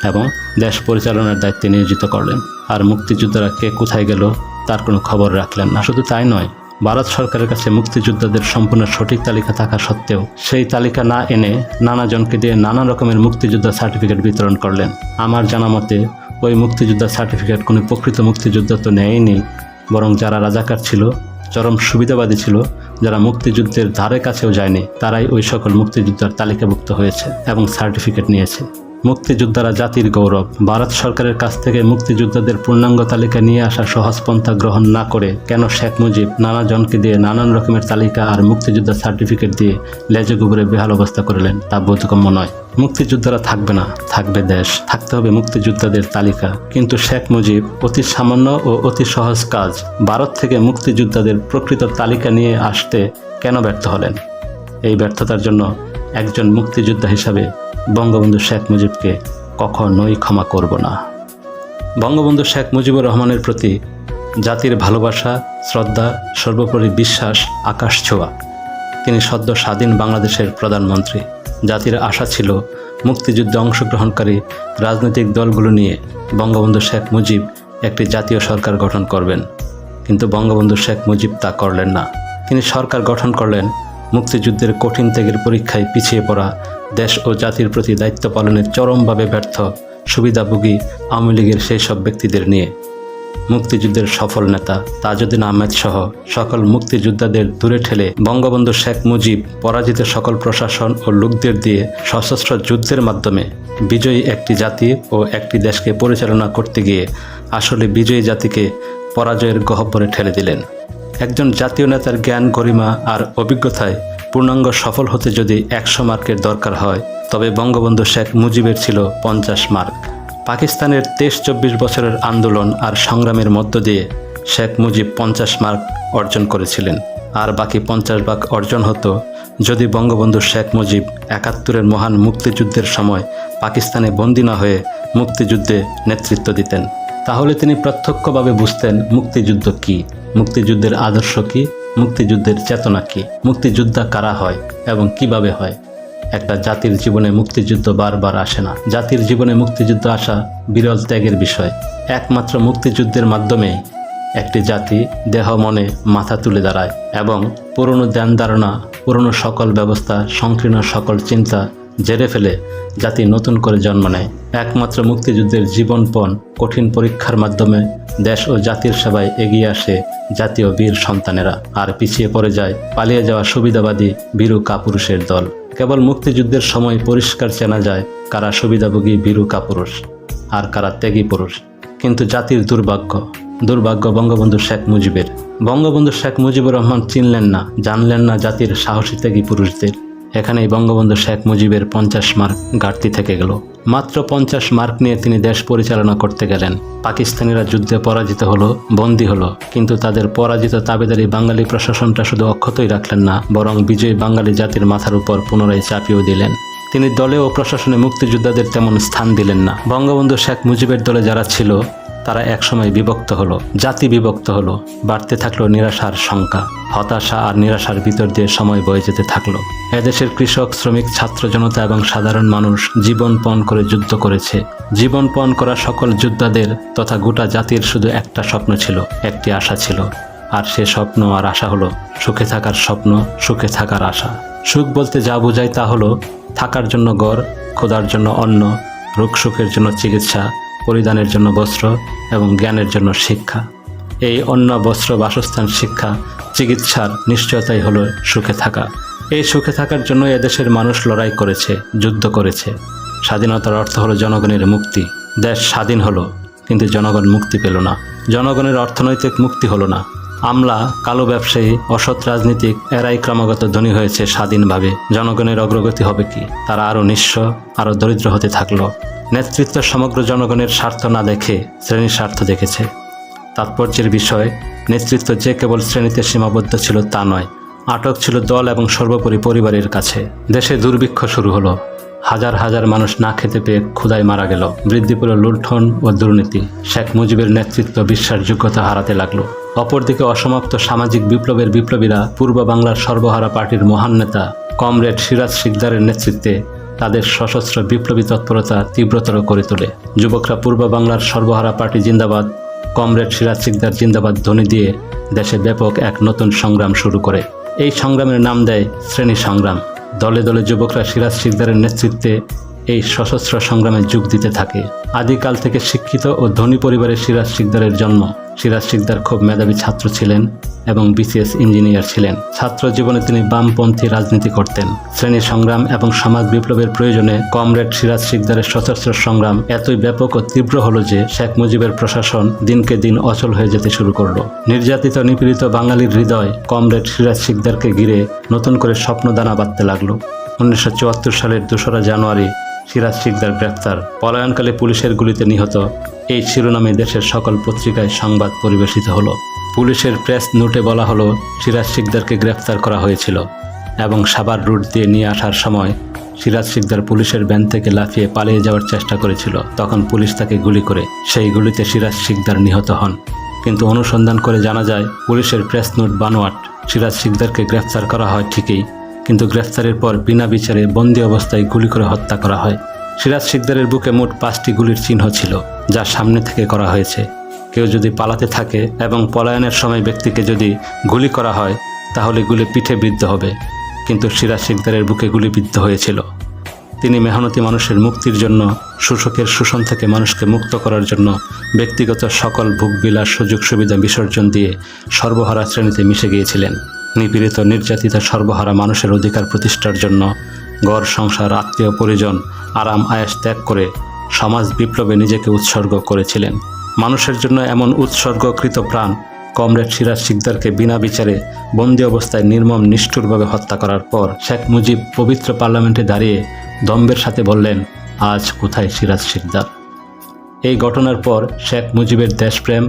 [SPEAKER 1] এবং দেশ পরিচালনার দায়িত্বে নিয়োজিত করলেন। আর মুক্তিযোদ্ধারা কে কোথায় গেল তার কোনো খবর রাখলেন না। শুধু তাই নয়, ভারত সরকারের কাছে মুক্তিযোদ্ধাদের সম্পূর্ণ সঠিক তালিকা থাকা সত্ত্বেও সেই তালিকা না এনে নানাজনকে দিয়ে নানা রকমের মুক্তিযোদ্ধা সার্টিফিকেট বিতরণ করলেন। আমার জানা মতে ওই মুক্তিযোদ্ধা সার্টিফিকেট কোনো প্রকৃত মুক্তিযোদ্ধা তো নেয়নি, বরং যারা রাজাকার ছিল, চরম সুবিধাবাদী ছিল, যারা মুক্তিযুদ্ধের ধারে কাছেও যায়নি, তারাই ওই সকল মুক্তিযোদ্ধার তালিকাভুক্ত হয়েছে এবং সার্টিফিকেট নিয়েছে। মুক্তিযোদ্ধারা জাতির গৌরব। ভারত সরকারের কাছ থেকে মুক্তিযোদ্ধাদের পূর্ণাঙ্গ তালিকা নিয়ে আসা সহজ পন্থা গ্রহণ না করে কেন শেখ মুজিব নানা জনকে দিয়ে নানান রকমের তালিকা আর মুক্তিযোদ্ধার সার্টিফিকেট দিয়ে লেজে গুবরে বেহাল অবস্থা করলেন তা বোধগম্য নয়। মুক্তিযোদ্ধারা থাকবে না, থাকবে দেশ। থাকতে হবে মুক্তিযোদ্ধাদের তালিকা। কিন্তু শেখ মুজিব অতি সামান্য ও অতি সহজ কাজ ভারত থেকে মুক্তিযোদ্ধাদের প্রকৃত তালিকা নিয়ে আসতে কেন ব্যর্থ হলেন? এই ব্যর্থতার জন্য একজন মুক্তিযোদ্ধা হিসাবে বঙ্গবন্ধু শেখ মুজিবকে কখনোই ক্ষমা করব না। বঙ্গবন্ধু শেখ মুজিবুর রহমানের প্রতি জাতির ভালোবাসা, শ্রদ্ধা, সর্বোপরি বিশ্বাস আকাশ ছোঁয়া। তিনি সদ্য স্বাধীন বাংলাদেশের প্রধানমন্ত্রী। জাতির আশা ছিল মুক্তিযুদ্ধে অংশগ্রহণকারী রাজনৈতিক দলগুলো নিয়ে বঙ্গবন্ধু শেখ মুজিব একটি জাতীয় সরকার গঠন করবেন। কিন্তু বঙ্গবন্ধু শেখ মুজিব তা করলেন না। তিনি সরকার গঠন করলেন মুক্তিযুদ্ধের কঠিন ত্যাগের পরীক্ষায় পিছিয়ে পড়া দেশ ও জাতির প্রতি দায়িত্ব পালনের চরমভাবে ব্যর্থ সুবিধাভোগী আওয়ামী লীগের সেই সব ব্যক্তিদের নিয়ে। মুক্তিযুদ্ধের সফল নেতা তাজউদ্দিন আহমেদ সহ সকল মুক্তিযোদ্ধাদের দূরে ঠেলে বঙ্গবন্ধু শেখ মুজিব পরাজিত সকল প্রশাসন ও লোকদের দিয়ে সশস্ত্র যুদ্ধের মাধ্যমে বিজয়ী একটি জাতি ও একটি দেশকে পরিচালনা করতে গিয়ে আসলে বিজয়ী জাতিকে পরাজয়ের গহ্বরে ঠেলে দিলেন। একজন জাতীয় নেতার জ্ঞান, গরিমা আর অভিজ্ঞতায় পূর্ণাঙ্গ সফল হতে যদি 100 মার্কের দরকার হয়, তবে বঙ্গবন্ধু শেখ মুজিবের ছিল 50 মার্ক। পাকিস্তানের 23-24 বছরের আন্দোলন আর সংগ্রামের মধ্য দিয়ে শেখ মুজিব 50 মার্ক অর্জন করেছিলেন। আর বাকি 50 মার্ক অর্জন হতো যদি বঙ্গবন্ধু শেখ মুজিব 71-এর মহান মুক্তিযুদ্ধের সময় পাকিস্তানে বন্দী না হয়ে মুক্তিযুদ্ধে নেতৃত্ব দিতেন। তাহলে তিনি প্রত্যক্ষভাবে বুঝতেন মুক্তিযুদ্ধ কী, মুক্তিযুদ্ধের আদর্শ কী, মুক্তিযুদ্ধের চেতনা কী, মুক্তিযোদ্ধা কারা হয় এবং কিভাবে হয়। একটা জাতির জীবনে মুক্তিযুদ্ধ বারবার আসে না। জাতির জীবনে মুক্তিযুদ্ধ আসা বিরল ত্যাগের বিষয়। একমাত্র মুক্তিযুদ্ধের মাধ্যমে একটি জাতি দেহ মনে মাথা তুলে দাঁড়ায় এবং পুরনো ধ্যান ধারণা, পুরনো সকল ব্যবস্থা, সংকীর্ণ সকল চিন্তা জেরে ফেলে জাতি নতুন করে জন্ম নেয়। একমাত্র মুক্তিযুদ্ধের জীবনপণ কঠিন পরীক্ষার মাধ্যমে দেশ ও জাতির সেবায় এগিয়ে আসে জাতীয় বীর সন্তানেরা। আর পিছিয়ে পড়ে যায় পালিয়ে যাওয়া সুবিধাবাদী ভীরু কাপুরুষের দল। কেবল মুক্তিযুদ্ধের সময় পরিষ্কার চেনা যায় কারা সুবিধাভোগী ভীরু কাপুরুষ আর কারা ত্যাগী পুরুষ। কিন্তু জাতির দুর্ভাগ্য বঙ্গবন্ধু শেখ মুজিবের। বঙ্গবন্ধু শেখ মুজিবুর রহমান চিনলেন না, জানলেন না জাতির সাহসী ত্যাগী পুরুষদের। এখানেই বঙ্গবন্ধু শেখ মুজিবের 50 মার্ক ঘাটতি থেকে গেল। মাত্র 50 মার্ক নিয়ে তিনি দেশ পরিচালনা করতে গেলেন। পাকিস্তানিরা যুদ্ধে পরাজিত হলো, বন্দী হলো, কিন্তু তাদের পরাজিত তাবেদারি বাঙালি প্রশাসনটা শুধু অক্ষতই রাখলেন না, বরং বিজয়ী বাঙালি জাতির মাথার উপর পুনরায় চাপিয়েও দিলেন। তিনি দলে ও প্রশাসনে মুক্তিযোদ্ধাদের তেমন স্থান দিলেন না। বঙ্গবন্ধু শেখ মুজিবের দলে যারা ছিল তারা একসময় বিভক্ত হলো, জাতি বিভক্ত হলো। বাড়তে থাকলো নিরাশার সংখ্যা, হতাশা আর নিরাশার ভিতর দিয়ে সময় বয়ে যেতে থাকলো। এদেশের কৃষক, শ্রমিক, ছাত্র জনতা এবং সাধারণ মানুষ জীবনপণ করে যুদ্ধ করেছে। জীবনপণ করা সকল যোদ্ধাদের তথা গোটা জাতির শুধু একটা স্বপ্ন ছিল, একটি আশা ছিল। আর সে স্বপ্ন আর আশা হলো সুখে থাকার স্বপ্ন, সুখে থাকার আশা। সুখ বলতে যা বোঝায় তা হলো থাকার জন্য ঘর, ক্ষুধার জন্য অন্ন, রোগ সুখের জন্য চিকিৎসা, পরিধানের জন্য বস্ত্র এবং জ্ঞানের জন্য শিক্ষা। এই অন্ন, বস্ত্র, বাসস্থান, শিক্ষা, চিকিৎসার নিশ্চয়তাই হলো সুখে থাকা। এই সুখে থাকার জন্য এদেশের মানুষ লড়াই করেছে, যুদ্ধ করেছে। স্বাধীনতার অর্থ হলো জনগণের মুক্তি। দেশ স্বাধীন হলো, কিন্তু জনগণ মুক্তি পেল না। জনগণের অর্থনৈতিক মুক্তি হলো না। আমলা, কালো ব্যবসায়ী, অসৎ রাজনীতিক এরাই ক্রমাগত ধনী হয়েছে স্বাধীনভাবে। জনগণের অগ্রগতি হবে কি? তারা আরও নিঃস্ব, আরও দরিদ্র হতে থাকলো। নেতৃত্ব সমগ্র জনগণের স্বার্থ না দেখে শ্রেণীর স্বার্থ দেখেছে। তাৎপর্যের বিষয়, নেতৃত্ব যে কেবল শ্রেণীতে সীমাবদ্ধ ছিল তা নয়, আটক ছিল দল এবং সর্বোপরি পরিবারের কাছে। দেশে দুর্ভিক্ষ শুরু হলো। হাজার হাজার মানুষ না খেতে পেয়ে ক্ষুধায় মারা গেল। বৃদ্ধি পেল লুণ্ঠন ও দুর্নীতি। শেখ মুজিবের নেতৃত্ব বিশ্বাসযোগ্যতা হারাতে লাগলো। অপরদিকে অসমাপ্ত সামাজিক বিপ্লবের বিপ্লবীরা পূর্ব বাংলার সর্বহারা পার্টির মহান নেতা কমরেড সিরাজ শিকদারের নেতৃত্বে তাদের সশস্ত্র বিপ্লবী তৎপরতা তীব্রতর করে তোলে। যুবকরা পূর্ব বাংলার সর্বহারা পার্টি জিন্দাবাদ, কমরেড সিরাজ শিকদার জিন্দাবাদ ধ্বনি দিয়ে দেশে ব্যাপক এক নতুন সংগ্রাম শুরু করে। এই সংগ্রামের নাম দেয় শ্রেণী সংগ্রাম। দলে দলে যুবকরা সিরাজ শিকদারের নেতৃত্বে এই সশস্ত্র সংগ্রামে যোগ দিতে থাকে। আদিকাল থেকে শিক্ষিত ও ধনী পরিবারের সিরাজ শিকদারের জন্ম। সিরাজ শিকদার খুব মেধাবী ছাত্র ছিলেন এবং বিসিএস ইঞ্জিনিয়ার ছিলেন। ছাত্র জীবনে তিনি বামপন্থী রাজনীতি করতেন। শ্রেণী সংগ্রাম এবং সমাজ বিপ্লবের প্রয়োজনে কমরেড সিরাজ শিকদারের সশস্ত্র সংগ্রাম এতই ব্যাপক ও তীব্র হলো যে শেখ মুজিবের প্রশাসন দিনকে দিন অচল হয়ে যেতে শুরু করলো। নির্যাতিত নিপীড়িত বাঙালির হৃদয় কমরেড সিরাজ শিকদারকে ঘিরে নতুন করে স্বপ্নদানা বাঁধতে লাগলো। 1974 সালের 2রা জানুয়ারি সিরাজ শিকদার গ্রেফতার। পলায়নকালে পুলিশের গুলিতে নিহত, এই শিরোনামে দেশের সকল পত্রিকায় সংবাদ পরিবেশিত হলো। পুলিশের প্রেস নোটে বলা হলো সিরাজ শিকদারকে গ্রেফতার করা হয়েছিল এবং সাভার রুট দিয়ে নিয়ে আসার সময় সিরাজ শিকদার পুলিশের ভ্যান থেকে লাফিয়ে পালিয়ে যাওয়ার চেষ্টা করেছিল। তখন পুলিশ তাকে গুলি করে, সেই গুলিতে সিরাজ শিকদার নিহত হন। কিন্তু অনুসন্ধান করে জানা যায় পুলিশের প্রেস নোট বানোয়াট। সিরাজ শিকদারকে গ্রেফতার করা হয় ঠিকই, কিন্তু গ্রেফতারের পর বিনা বিচারে বন্দী অবস্থায় গুলি করে হত্যা করা হয়। সিরাজ শিকদারের বুকে মোট 5টি গুলির চিহ্ন ছিল, যা সামনে থেকে করা হয়েছে। কেউ যদি পালাতে থাকে এবং পলায়নের সময় ব্যক্তিকে যদি গুলি করা হয় তাহলে গুলি পিঠে বিদ্ধ হবে, কিন্তু সিরাজ শিকদারের বুকে গুলিবিদ্ধ হয়েছিল। তিনি মেহনতি মানুষের মুক্তির জন্য, শোষকের শোষণ থেকে মানুষকে মুক্ত করার জন্য ব্যক্তিগত সকল ভোগবিলাস সুযোগ সুবিধা বিসর্জন দিয়ে সর্বহারা শ্রেণীতে মিশে গিয়েছিলেন। নিপীড়িত নির্যাতিত সর্বহারা মানুষের অধিকার প্রতিষ্ঠার জন্য ঘর সংসার আত্মীয় পরিজন আরাম আয়েশ ত্যাগ করে সমাজ বিপ্লবে নিজেকে উৎসর্গ করেছিলেন। মানুষের জন্য এমন উৎসর্গকৃত প্রাণ কমরেড সিরাজ শিকদারকে বিনা বিচারে বন্দী অবস্থায় নির্মম নিষ্ঠুরভাবে হত্যা করার পর শেখ মুজিব পবিত্র পার্লামেন্টে দাঁড়িয়ে দম্ভের সাথে বললেন, আজ কোথায় সিরাজ শিকদার? এই ঘটনার পর শেখ মুজিবের দেশপ্রেম,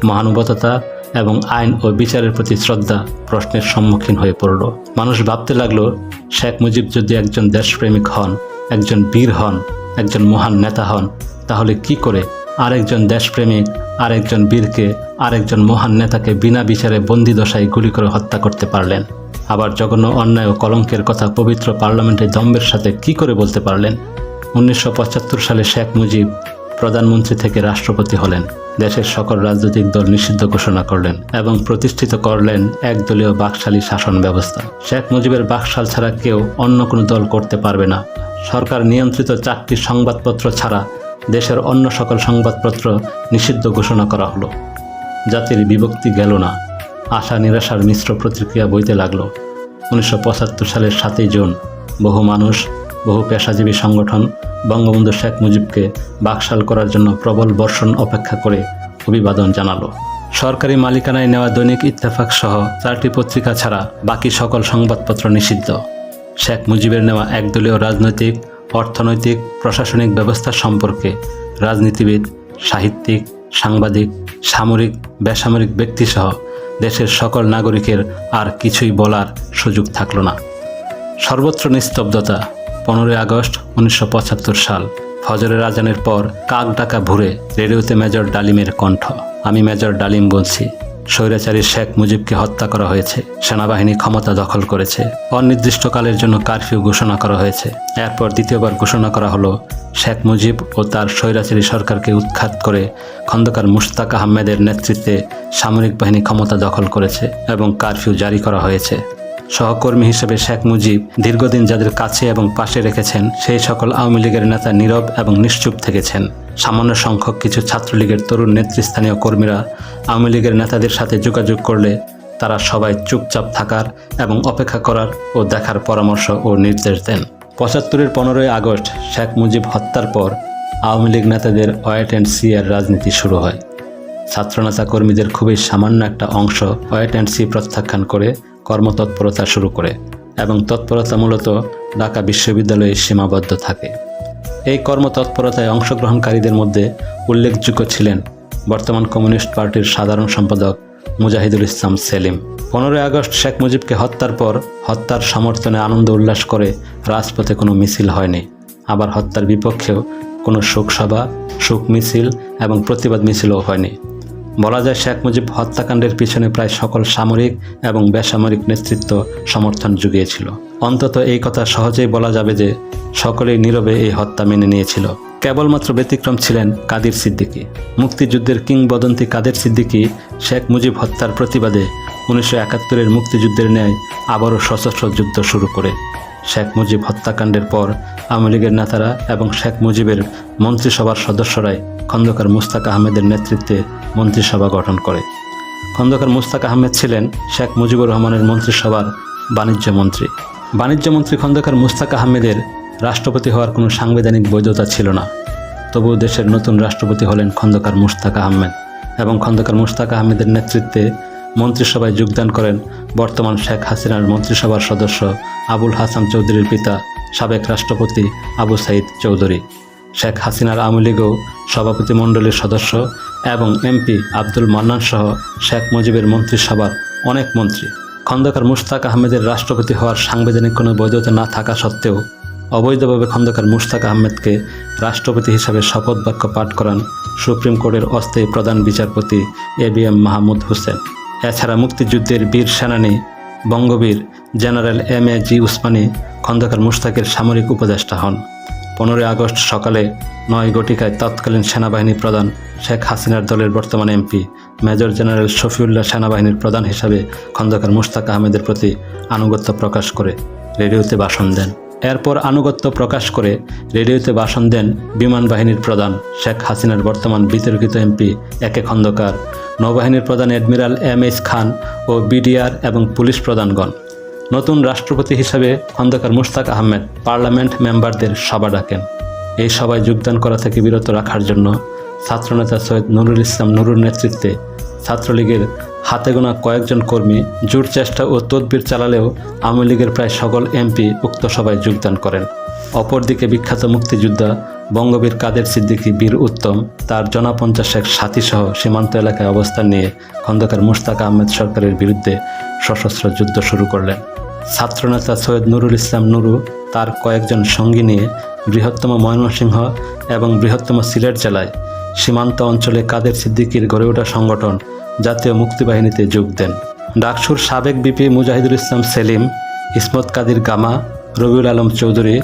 [SPEAKER 1] মহানুভবতা এবং আইন ও বিচারের প্রতি শ্রদ্ধা প্রশ্নের সম্মুখীন হয়ে পড়ল। মানুষ ভাবতে লাগলো, শেখ মুজিব যদি একজন দেশপ্রেমিক হন, একজন বীর হন, একজন মহান নেতা হন, তাহলে কি করে আরেকজন দেশপ্রেমিক আরেকজন বীরকে, আরেকজন মহান নেতাকে বিনা বিচারে বন্দি দশায় গুলি করে হত্যা করতে পারলেন? আবার জঘন্য অন্যায় ও কলঙ্কের কথা পবিত্র পার্লামেন্টে দম্ভের সাথে কি করে বলতে পারলেন? 1975 সালে শেখ মুজিব প্রধানমন্ত্রী থেকে রাষ্ট্রপতি হলেন। দেশের সকল রাজনৈতিক দল নিষিদ্ধ ঘোষণা করলেন এবং প্রতিষ্ঠিত করলেন একদলীয় বাকশালী শাসন ব্যবস্থা। শেখ মুজিবের বাকশাল ছাড়া কেউ অন্য কোনো দল করতে পারবে না। সরকার নিয়ন্ত্রিত 4টি সংবাদপত্র ছাড়া দেশের অন্য সকল সংবাদপত্র নিষিদ্ধ ঘোষণা করা হলো। জাতির বিভক্তি গেল না, আশা নিরাশার মিশ্র প্রতিক্রিয়া বইতে লাগলো। 1975 সালের 7ই জুন বহু মানুষ, বহু পেশাজীবী সংগঠন বঙ্গবন্ধু শেখ মুজিবকে বাকশাল করার জন্য প্রবল বর্ষণ অপেক্ষা করে অভিবাদন জানালো। সরকারি মালিকানায় নেওয়া দৈনিক ইত্তেফাক সহ 4টি পত্রিকা ছাড়া বাকি সকল সংবাদপত্র নিষিদ্ধ। শেখ মুজিবের নেওয়া একদলীয় রাজনৈতিক, অর্থনৈতিক, প্রশাসনিক ব্যবস্থা সম্পর্কে রাজনীতিবিদ, সাহিত্যিক, সাংবাদিক, সামরিক, বেসামরিক ব্যক্তিসহ দেশের সকল নাগরিকের আর কিছুই বলার সুযোগ থাকল না। সর্বত্র নিস্তব্ধতা। 15 আগস্ট 1975 সাল। ফজরের আজানের পর কাক ডাকা ভুরে রেডিওতে মেজর ডালিমের কণ্ঠ। আমি মেজর ডালিম বলছি, স্বৈরাচারী শেখ মুজিবকে হত্যা করা হয়েছে, সেনাবাহিনী ক্ষমতা দখল করেছে, অনির্দিষ্টকালের জন্য কারফিউ ঘোষণা করা হয়েছে। এরপর দ্বিতীয়বার ঘোষণা করা হলো শেখ মুজিব ও তার স্বৈরাচারী সরকারকে উৎখাত করে খন্দকার মুশতাক আহমেদের নেতৃত্বে সামরিক বাহিনী ক্ষমতা দখল করেছে এবং কারফিউ জারি করা হয়েছে। সহকর্মী হিসেবে শেখ মুজিব দীর্ঘদিন যাদের কাছে এবং পাশে রেখেছেন সেই সকল আওয়ামী লীগের নেতা নীরব এবং নিশ্চুপ থেকেছেন। সামান্য সংখ্যক কিছু ছাত্রলীগের তরুণ নেতৃস্থানীয় কর্মীরা আওয়ামী লীগের নেতাদের সাথে যোগাযোগ করলে তারা সবাই চুপচাপ থাকার এবং অপেক্ষা করার ও দেখার পরামর্শ ও নির্দেশ দেন। 75-এর 15ই আগস্ট শেখ মুজিব হত্যার পর আওয়ামী লীগ নেতাদের ওয়েট অ্যান্ড সি এর রাজনীতি শুরু হয়। ছাত্রনেতা কর্মীদের খুবই সামান্য একটা অংশ ওয়েট অ্যান্ড সি প্রত্যাখ্যান করে কর্মতৎপরতা শুরু করে এবং তৎপরতা মূলত ঢাকা বিশ্ববিদ্যালয়ে সীমাবদ্ধ থাকে। এই কর্মতৎপরতায় অংশগ্রহণকারীদের মধ্যে উল্লেখযোগ্য ছিলেন বর্তমান কমিউনিস্ট পার্টির সাধারণ সম্পাদক মুজাহিদুল ইসলাম সেলিম। 15 আগস্ট শেখ মুজিবকে হত্যার পর হত্যার সমর্থনে আনন্দ উল্লাস করে রাজপথে কোনো মিছিল হয়নি। আবার হত্যার বিপক্ষেও কোনো শোকসভা, শোক মিছিল এবং প্রতিবাদ মিছিলও হয়নি। বলা যায় শেখ মুজিব হত্যাকাণ্ডের পিছনে প্রায় সকল সামরিক এবং বেসামরিক নেতৃত্ব সমর্থন জুগিয়েছিল। অন্তত এই কথা সহজেই বলা যাবে যে সকলেই নীরবে এই হত্যা মেনে নিয়েছিল। কেবলমাত্র ব্যতিক্রম ছিলেন কাদের সিদ্দিকী। মুক্তিযুদ্ধের কিংবদন্তি কাদের সিদ্দিকী শেখ মুজিব হত্যার প্রতিবাদে 1971-এর মুক্তিযুদ্ধের ন্যায় আবারও সশস্ত্র যুদ্ধ শুরু করে। শেখ মুজিব হত্যাকাণ্ডের পর আওয়ামী লীগের নেতারা এবং শেখ মুজিবের মন্ত্রিসভার সদস্যরাই খন্দকার মুশতাক আহমেদের নেতৃত্বে মন্ত্রিসভা গঠন করে। খন্দকার মুশতাক আহমেদ ছিলেন শেখ মুজিবুর রহমানের মন্ত্রিসভার বাণিজ্য মন্ত্রী। বাণিজ্য মন্ত্রী খন্দকার মুশতাক আহমেদের রাষ্ট্রপতি হওয়ার কোনো সাংবিধানিক বৈধতা ছিল না। তবুও দেশের নতুন রাষ্ট্রপতি হলেন খন্দকার মুশতাক আহমেদ এবং খন্দকার মুশতাক আহমেদের নেতৃত্বে মন্ত্রিসভায় যোগদান করেন বর্তমান শেখ হাসিনার মন্ত্রিসভার সদস্য আবুল হাসান চৌধুরীর পিতা সাবেক রাষ্ট্রপতি আবু সাইদ চৌধুরী। শেখ হাসিনার আওয়ামী লীগও সভাপতিমণ্ডলীর সদস্য এবং এমপি আব্দুল মান্নান সহ শেখ মুজিবের মন্ত্রিসভার অনেক মন্ত্রী। খন্দকার মুশতাক আহমেদের রাষ্ট্রপতি হওয়ার সাংবিধানিক কোনো বৈধতা না থাকা সত্ত্বেও অবৈধভাবে খন্দকার মুশতাক আহমেদকে রাষ্ট্রপতি হিসাবে শপথ বাক্য পাঠ করান সুপ্রিম কোর্টের অস্থায়ী প্রধান বিচারপতি ABM মাহমুদ হোসেন। এছাড়া মুক্তিযুদ্ধের বীর সেনানী বঙ্গবীর জেনারেল MAG উসমানী খন্দকার মুশতাকের সামরিক উপদেষ্টা হন। 15 আগস্ট সকালে 9 ঘটিকায় তৎকালীন সেনাবাহিনী প্রধান শেখ হাসিনার দলের বর্তমান এমপি মেজর জেনারেল শফিউল্লাহ সেনাবাহিনীর প্রধান হিসাবে খন্দকার মুশতাক আহমেদের প্রতি আনুগত্য প্রকাশ করে রেডিওতে ভাষণ দেন। এরপর আনুগত্য প্রকাশ করে রেডিওতে ভাষণ দেন বিমান বাহিনীর প্রধান শেখ হাসিনার বর্তমান বিতর্কিত এমপি একে খন্দকার, নৌবাহিনীর প্রধান অ্যাডমিরাল MH খান ও BDR এবং পুলিশ প্রধানগণ। নতুন রাষ্ট্রপতি হিসাবে খন্দকার মুশতাক আহমেদ পার্লামেন্ট মেম্বারদের সভা ডাকেন। এই সভায় যোগদান করা থেকে বিরত রাখার জন্য ছাত্রনেতা সৈয়দ নুরুল ইসলাম নুরুর নেতৃত্বে ছাত্রলীগের হাতে গোনা কয়েকজন কর্মী জোর চেষ্টা ও তদবির চালালেও আওয়ামী লীগের প্রায় সকল এমপি উক্ত সভায় যোগদান করেন। অপরদিকে বিখ্যাত মুক্তিযোদ্ধা বঙ্গবীর কাদের সিদ্দিকী বীর উত্তম তার জনা50 শেখ সাথীসহ সীমান্ত এলাকায় অবস্থান নিয়ে খন্দকার মুশতাক আহমেদ সরকারের বিরুদ্ধে সশস্ত্র যুদ্ধ শুরু করলেন। ছাত্রনেতা সৈয়দ নুরুল ইসলাম নুরু তার কয়েকজন সঙ্গী নিয়ে বৃহত্তম ময়মনসিংহ এবং বৃহত্তম সিলেট জেলায় সীমান্ত অঞ্চলে কাদের সিদ্দিকীর গড়ে ওঠা সংগঠন জাতীয় মুক্তিবাহিনীতে যোগ দেন। ডাকসুর সাবেক বিপি মুজাহিদুল ইসলাম সেলিম, ইসমত কাদির গামা, রবিউল আলম চৌধুরী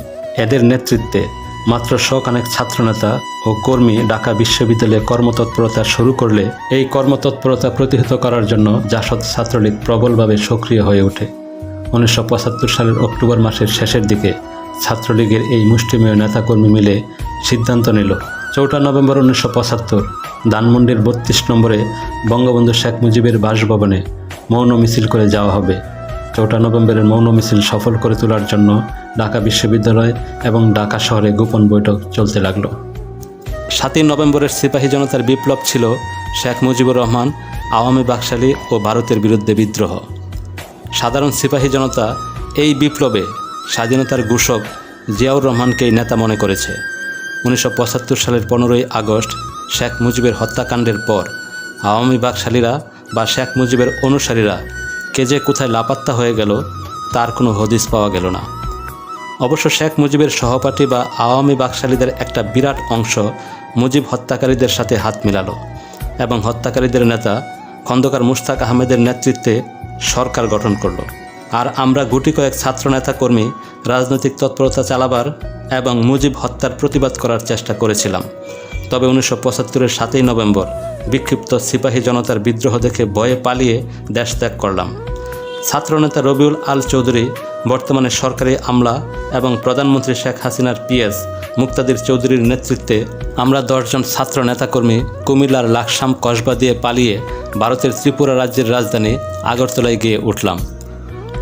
[SPEAKER 1] এদের নেতৃত্বে মাত্র 100 খানেক ছাত্রনেতা ও কর্মী ঢাকা বিশ্ববিদ্যালয়ে কর্মতৎপরতা শুরু করলে এই কর্মতৎপরতা প্রতিহত করার জন্য জাসদ ছাত্রলীগ প্রবলভাবে সক্রিয় হয়ে ওঠে। 1975 সালের অক্টোবর মাসের শেষের দিকে ছাত্রলীগের এই মুষ্টিমেয় নেতাকর্মী মিলে সিদ্ধান্ত নিল 4 নভেম্বর 1975 ধানমন্ডির 32 নম্বরে বঙ্গবন্ধু শেখ মুজিবের বাসভবনে মৌন মিছিল করে যাওয়া হবে। 4 নভেম্বরের মৌন মিছিল সফল করে তোলার জন্য ঢাকা বিশ্ববিদ্যালয় এবং ঢাকা শহরে গোপন বৈঠক চলতে লাগলো। 7 নভেম্বরের সিপাহী জনতার বিপ্লব ছিল শেখ মুজিবুর রহমান, আওয়ামী বাকশালী ও ভারতের বিরুদ্ধে বিদ্রোহ। সাধারণ সিপাহী জনতা এই বিপ্লবে স্বাধীনতার ঘোষক জিয়াউর রহমানকেই নেতা মনে করেছে। 1975 সালের 15ই আগস্ট শেখ মুজিবের হত্যাকাণ্ডের পর আওয়ামী বাকশালীরা বা শেখ মুজিবের অনুসারীরা কে যে কোথায় লাপাত্তা হয়ে গেল তার কোনো হদিস পাওয়া গেল না। অবশ্য শেখ মুজিবের সহপাঠী বা আওয়ামী বাকশালীদের একটা বিরাট অংশ মুজিব হত্যাকারীদের সাথে হাত মিলালো এবং হত্যাকারীদের নেতা খন্দকার মুশতাক আহমেদের নেতৃত্বে সরকার গঠন করলো। আর আমরা গুটি কয়েক ছাত্র নেতা কর্মী রাজনৈতিক তৎপরতা চালাবার এবং মুজিব হত্যার প্রতিবাদ করার চেষ্টা করেছিলাম। তবে 1975-এর 7 নভেম্বর বিক্ষিপ্ত সিপাহী জনতার বিদ্রোহ দেখে ভয়ে পালিয়ে দেশ ত্যাগ করলাম। ছাত্রনেতা রবিউল আল চৌধুরী বর্তমানে সরকারি আমলা এবং প্রধানমন্ত্রী শেখ হাসিনার PS মুক্তাদির চৌধুরীর নেতৃত্বে আমরা 10 জন ছাত্র নেতাকর্মী কুমিল্লার লাকসাম কসবা দিয়ে পালিয়ে ভারতের ত্রিপুরা রাজ্যের রাজধানী আগরতলায় গিয়ে উঠলাম।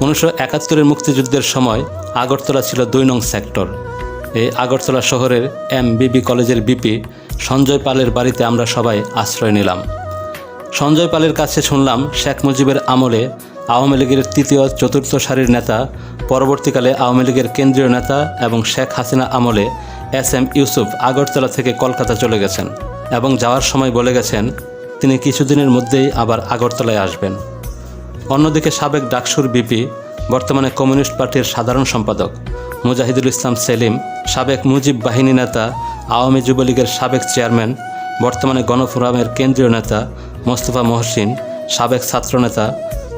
[SPEAKER 1] 1971-এর মুক্তিযুদ্ধের সময় আগরতলা ছিল 2 নং সেক্টর। এই আগরতলা শহরের MBB কলেজের বিপি সঞ্জয় পালের বাড়িতে আমরা সবাই আশ্রয় নিলাম। সঞ্জয় পালের কাছে শুনলাম শেখ মুজিবের আমলে আওয়ামী লীগের 3য় 4র্থ সারির নেতা, পরবর্তীকালে আওয়ামী লীগের কেন্দ্রীয় নেতা এবং শেখ হাসিনা আমলে SM ইউসুফ আগরতলা থেকে কলকাতা চলে গেছেন এবং যাওয়ার সময় বলে গেছেন তিনি কিছুদিনের মধ্যেই আবার আগরতলায় আসবেন। অন্যদিকে সাবেক ডাকসুর বিপি, বর্তমানে কমিউনিস্ট পার্টির সাধারণ সম্পাদক মুজাহিদুল ইসলাম সেলিম, সাবেক মুজিব বাহিনী নেতা, আওয়ামী যুবলীগের সাবেক চেয়ারম্যান, বর্তমানে গণফোরামের কেন্দ্রীয় নেতা মোস্তফা মহসিন, সাবেক ছাত্রনেতা,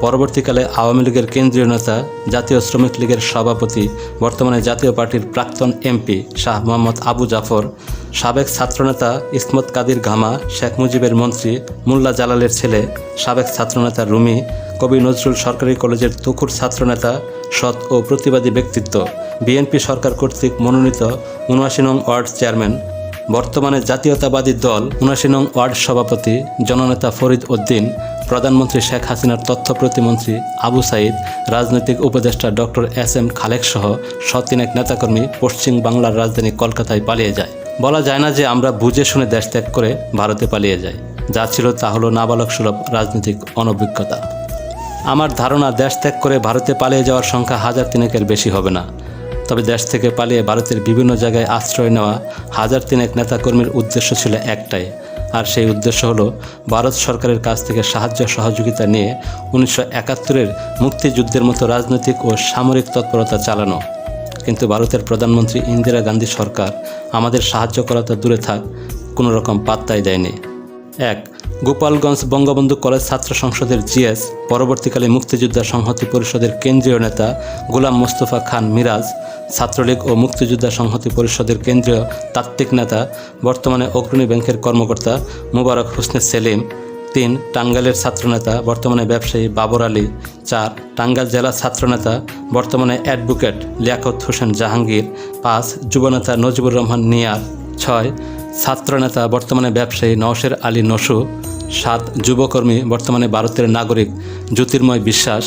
[SPEAKER 1] পরবর্তীকালে আওয়ামী লীগের কেন্দ্রীয় নেতা, জাতীয় শ্রমিক লীগের সভাপতি, বর্তমানে জাতীয় পার্টির প্রাক্তন MP শাহ মোহাম্মদ আবু জাফর, সাবেক ছাত্রনেতা ইসমত কাদির গামা, শেখ মুজিবের মন্ত্রী মোল্লা জালালের ছেলে, সাবেক ছাত্রনেতা রুমি, কবি নজরুল সরকারি কলেজের তুখুর ছাত্রনেতা, সৎ ও প্রতিবাদী ব্যক্তিত্ব বিএনপি সরকার কর্তৃক মনোনীত ৭৯ নং ওয়ার্ড চেয়ারম্যান, বর্তমানে জাতীয়তাবাদী দল ৭৯ নং ওয়ার্ড সভাপতি জননেতা ফরিদ উদ্দিন, প্রধানমন্ত্রী শেখ হাসিনার তথ্য প্রতিমন্ত্রী আবু সাইদ, রাজনৈতিক উপদেষ্টা ডক্টর এস.এম. খালেক সহ শতিনেক নেতাকর্মী পশ্চিম বাংলার রাজধানী কলকাতায় পালিয়ে যায়। বলা যায় না যে আমরা বুঝে শুনে দেশ ত্যাগ করে ভারতে পালিয়ে যাই। যা ছিল তা হলো নাবালক সুলভ রাজনৈতিক অনভিজ্ঞতা। আমার ধারণা দেশ ত্যাগ করে ভারতে পালিয়ে যাওয়ার সংখ্যা ১,০০০-৩ বেশি হবে না। তবে দেশ থেকে পালিয়ে ভারতের বিভিন্ন জায়গায় আশ্রয় নেওয়া ১,০০০-৩ নেতাকর্মীর উদ্দেশ্য ছিল একটাই, আর সেই উদ্দেশ্য হলো ভারত সরকারের কাছ থেকে সাহায্য সহযোগিতা নিয়ে ১৯৭১-এর মুক্তিযুদ্ধের মতো রাজনৈতিক ও সামরিক তৎপরতা চালানো। কিন্তু ভারতের প্রধানমন্ত্রী ইন্দিরা গান্ধী সরকার আমাদের সাহায্য করা তো দূরে থাক, কোনো রকম পাত্তাই দেয়নি। ১. গোপালগঞ্জ বঙ্গবন্ধু কলেজ ছাত্র সংসদের জিএস, পরবর্তীকালে মুক্তিযোদ্ধা সংহতি পরিষদের কেন্দ্রীয় নেতা গোলাম মোস্তফা খান মিরাজ, ছাত্রলীগ ও মুক্তিযোদ্ধা সংহতি পরিষদের কেন্দ্রীয় তাত্ত্বিক নেতা, বর্তমানে অগ্রণী ব্যাংকের কর্মকর্তা মোবারক হোসনে সেলিম। ৩. টাঙ্গাইলের ছাত্রনেতা, বর্তমানে ব্যবসায়ী বাবর আলী। ৪. টাঙ্গাইল জেলা ছাত্রনেতা, বর্তমানে অ্যাডভোকেট লিয়াকত হোসেন জাহাঙ্গীর। ৫. যুবনেতা নজিবুর রহমান নিয়ার। ৬. ছাত্রনেতা, বর্তমানে ব্যবসায়ী নওশের আলী নসু। ৭. যুবকর্মী, বর্তমানে ভারতের নাগরিক জ্যোতির্ময় বিশ্বাস।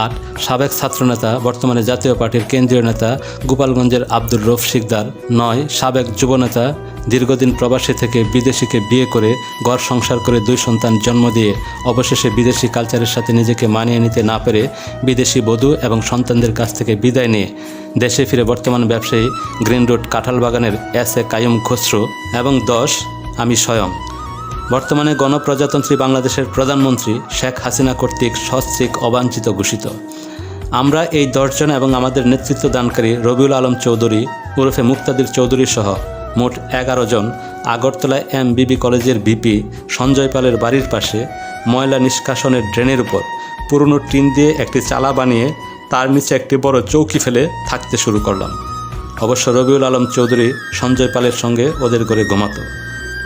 [SPEAKER 1] ৮. সাবেক ছাত্রনেতা, বর্তমানে জাতীয় পার্টির কেন্দ্রীয় নেতা গোপালগঞ্জের আব্দুর রউফ শিকদার। ৯. সাবেক যুবনেতা, দীর্ঘদিন প্রবাসী থেকে বিদেশিকে বিয়ে করে ঘর সংসার করে ২ সন্তান জন্ম দিয়ে অবশেষে বিদেশি কালচারের সাথে নিজেকে মানিয়ে নিতে না পেরে বিদেশি বধূ এবং সন্তানদের কাছ থেকে বিদায় নিয়ে দেশে ফিরে বর্তমান ব্যবসায়ী গ্রিন রোড কাঁঠাল বাগানের এস.এ. কাইয়ুম খসরু। এবং ১০. আমি স্বয়ং, বর্তমানে গণপ্রজাতন্ত্রী বাংলাদেশের প্রধানমন্ত্রী শেখ হাসিনা কর্তৃক সস্ত্রীক অবাঞ্ছিত ঘোষিত। আমরা এই ১০ জন এবং আমাদের নেতৃত্ব দানকারী রবিউল আলম চৌধুরী ওরফে মুক্তাদির চৌধুরী সহ মোট ১১ জন আগরতলা এমবিবি কলেজের ভিপি সঞ্জয় পালের বাড়ির পাশে ময়লা নিষ্কাশনের ড্রেনের উপর পুরনো টিন দিয়ে একটি চালা বানিয়ে তার নিচে একটি বড় চৌকি ফেলে থাকতে শুরু করলাম। অবশ্য রবিউল আলম চৌধুরী সঞ্জয় পালের সঙ্গে ওদের ঘরে ঘুমাতো,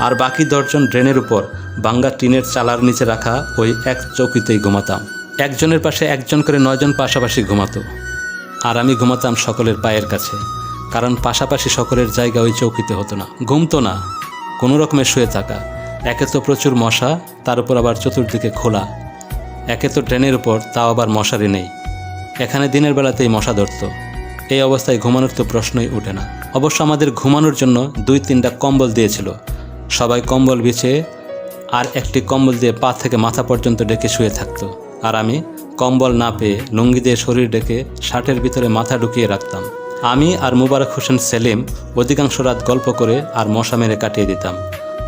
[SPEAKER 1] আর বাকি ১০ জন ড্রেনের উপর ভাঙ্গা টিনের চালার নিচে রাখা ওই এক চৌকিতেই ঘুমাতাম। একজনের পাশে একজন করে ৯ জন পাশাপাশি ঘুমাতো, আর আমি ঘুমাতাম সকলের পায়ের কাছে, কারণ পাশাপাশি সকলের জায়গা ওই চৌকিতে হতো না। ঘুমতো না, কোনো রকমে শুয়ে থাকা। একে তো প্রচুর মশা, তার উপর আবার চতুর্দিকে খোলা। একে তো ড্রেনের উপর, তাও আবার মশারি নেই। এখানে দিনের বেলাতেই মশা ধরত। এই অবস্থায় ঘুমানোর তো প্রশ্নই ওঠে না। অবশ্য আমাদের ঘুমানোর জন্য ২-৩টা কম্বল দিয়েছিল। সবাই কম্বল বিছিয়ে আর একটি কম্বল দিয়ে পা থেকে মাথা পর্যন্ত ডেকে শুয়ে থাকতো, আর আমি কম্বল না পেয়ে লুঙ্গি দিয়ে শরীর ডেকে শার্টের ভিতরে মাথা ঢুকিয়ে রাখতাম। আমি আর মোবারক হোসেন সেলিম অধিকাংশ রাত গল্প করে আর মশা মেরে কাটিয়ে দিতাম।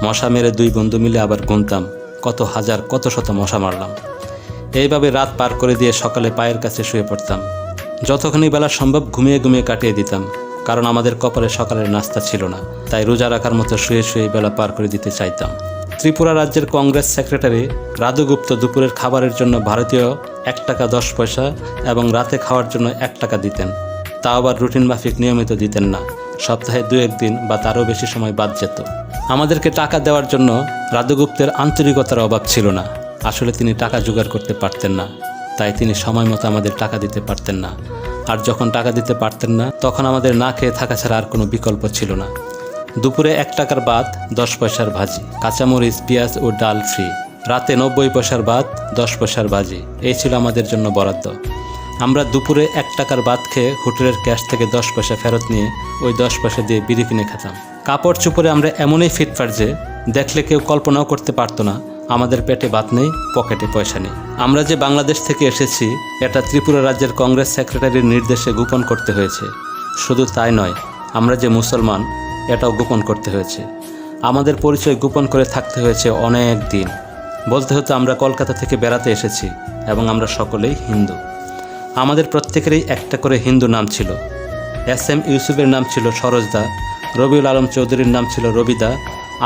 [SPEAKER 1] মশা মেরে ২ বন্ধু মিলে আবার গুনতাম কত হাজার কত শত মশা মারলাম। এইভাবে রাত পার করে দিয়ে সকালে পায়ের কাছে শুয়ে পড়তাম। যতক্ষণই বেলা সম্ভব ঘুমিয়ে ঘুমিয়ে কাটিয়ে দিতাম, কারণ আমাদের কপালে সকালের নাস্তা ছিল না, তাই রোজা রাখার মতো শুয়ে শুয়ে বেলা পার করে দিতে চাইতাম। ত্রিপুরা রাজ্যের কংগ্রেস সেক্রেটারি রাধু গুপ্ত দুপুরের খাবারের জন্য ভারতীয় ১ টাকা ১০ পয়সা এবং রাতে খাওয়ার জন্য ১ টাকা দিতেন। তা আবার রুটিন মাফিক নিয়মিত দিতেন না, সপ্তাহে ২-১ দিন বা তারও বেশি সময় বাদ যেত। আমাদেরকে টাকা দেওয়ার জন্য রাধুগুপ্তের আন্তরিকতার অভাব ছিল না। আসলে তিনি টাকা জোগাড় করতে পারতেন না, তাই তিনি সময় মতো আমাদের টাকা দিতে পারতেন না। আর যখন টাকা দিতে পারতেন না, তখন আমাদের না খেয়ে থাকা ছাড়া আর কোনো বিকল্প ছিল না। দুপুরে ১ টাকার ভাত, ১০ পয়সার ভাজি, কাঁচামরিচ, পেঁয়াজ ও ডাল ফ্রি। রাতে ৯০ পয়সার ভাত, ১০ পয়সার ভাজি। এই ছিল আমাদের জন্য বরাদ্দ। আমরা দুপুরে ১ টাকার ভাত খেয়ে হোটেলের ক্যাশ থেকে ১০ পয়সা ফেরত নিয়ে ওই ১০ পয়সা দিয়ে বিড়ি কিনে খেতাম। কাপড় চোপড়ে আমরা এমনই ফিটফাট যে দেখলে কেউ কল্পনাও করতে পারতো না আমাদের পেটে ভাত নেই, পকেটে পয়সা নেই। আমরা যে বাংলাদেশ থেকে এসেছি এটা ত্রিপুরা রাজ্যের কংগ্রেস সেক্রেটারির নির্দেশে গোপন করতে হয়েছে। শুধু তাই নয়, আমরা যে মুসলমান এটাও গোপন করতে হয়েছে। আমাদের পরিচয় গোপন করে থাকতে হয়েছে অনেক দিন। বলতে হতো আমরা কলকাতা থেকে বেড়াতে এসেছি এবং আমরা সকলেই হিন্দু। আমাদের প্রত্যেকেরই একটা করে হিন্দু নাম ছিল। এস.এম. ইউসুফের নাম ছিল সরোজদা, রবিউল আলম চৌধুরীর নাম ছিল রবিদা,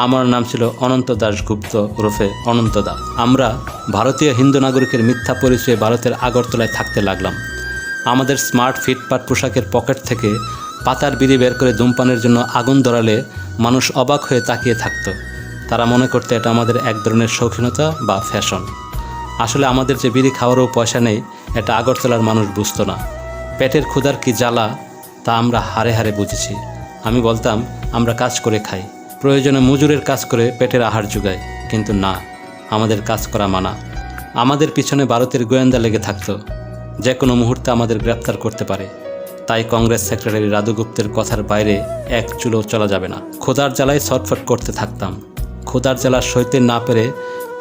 [SPEAKER 1] আমার নাম ছিল অনন্ত দাশগুপ্ত ওরফে অনন্তদা। আমরা ভারতীয় হিন্দু নাগরিকের মিথ্যা পরিচয়ে ভারতের আগরতলায় থাকতে লাগলাম। আমাদের স্মার্ট ফিটপাট পোশাকের পকেট থেকে পাতার বিড়ি বের করে ধূমপানের জন্য আগুন ধরালে মানুষ অবাক হয়ে তাকিয়ে থাকত। তারা মনে করতে এটা আমাদের এক ধরনের শৌখিনতা বা ফ্যাশন। আসলে আমাদের যে বিড়ি খাওয়ারও পয়সা নেই এটা আগরতলার মানুষ বুঝতো না। পেটের ক্ষুধার কি জ্বালা তা আমরা হারে হারে বুঝেছি। আমি বলতাম আমরা কাজ করে খাই, প্রয়োজনে মজুরের কাজ করে পেটের আহার জোগাই, কিন্তু না, আমাদের কাজ করা মানা। আমাদের পিছনে ভারতের গোয়েন্দা লেগে থাকতো, যে কোনো মুহূর্তে আমাদের গ্রেপ্তার করতে পারে। তাই কংগ্রেস সেক্রেটারি রাধুগুপ্তের কথার বাইরে এক চুলো চলা যাবে না। ক্ষুধার জ্বালায় ছটফট করতে থাকতাম। ক্ষুধার জ্বালা সইতে না পেরে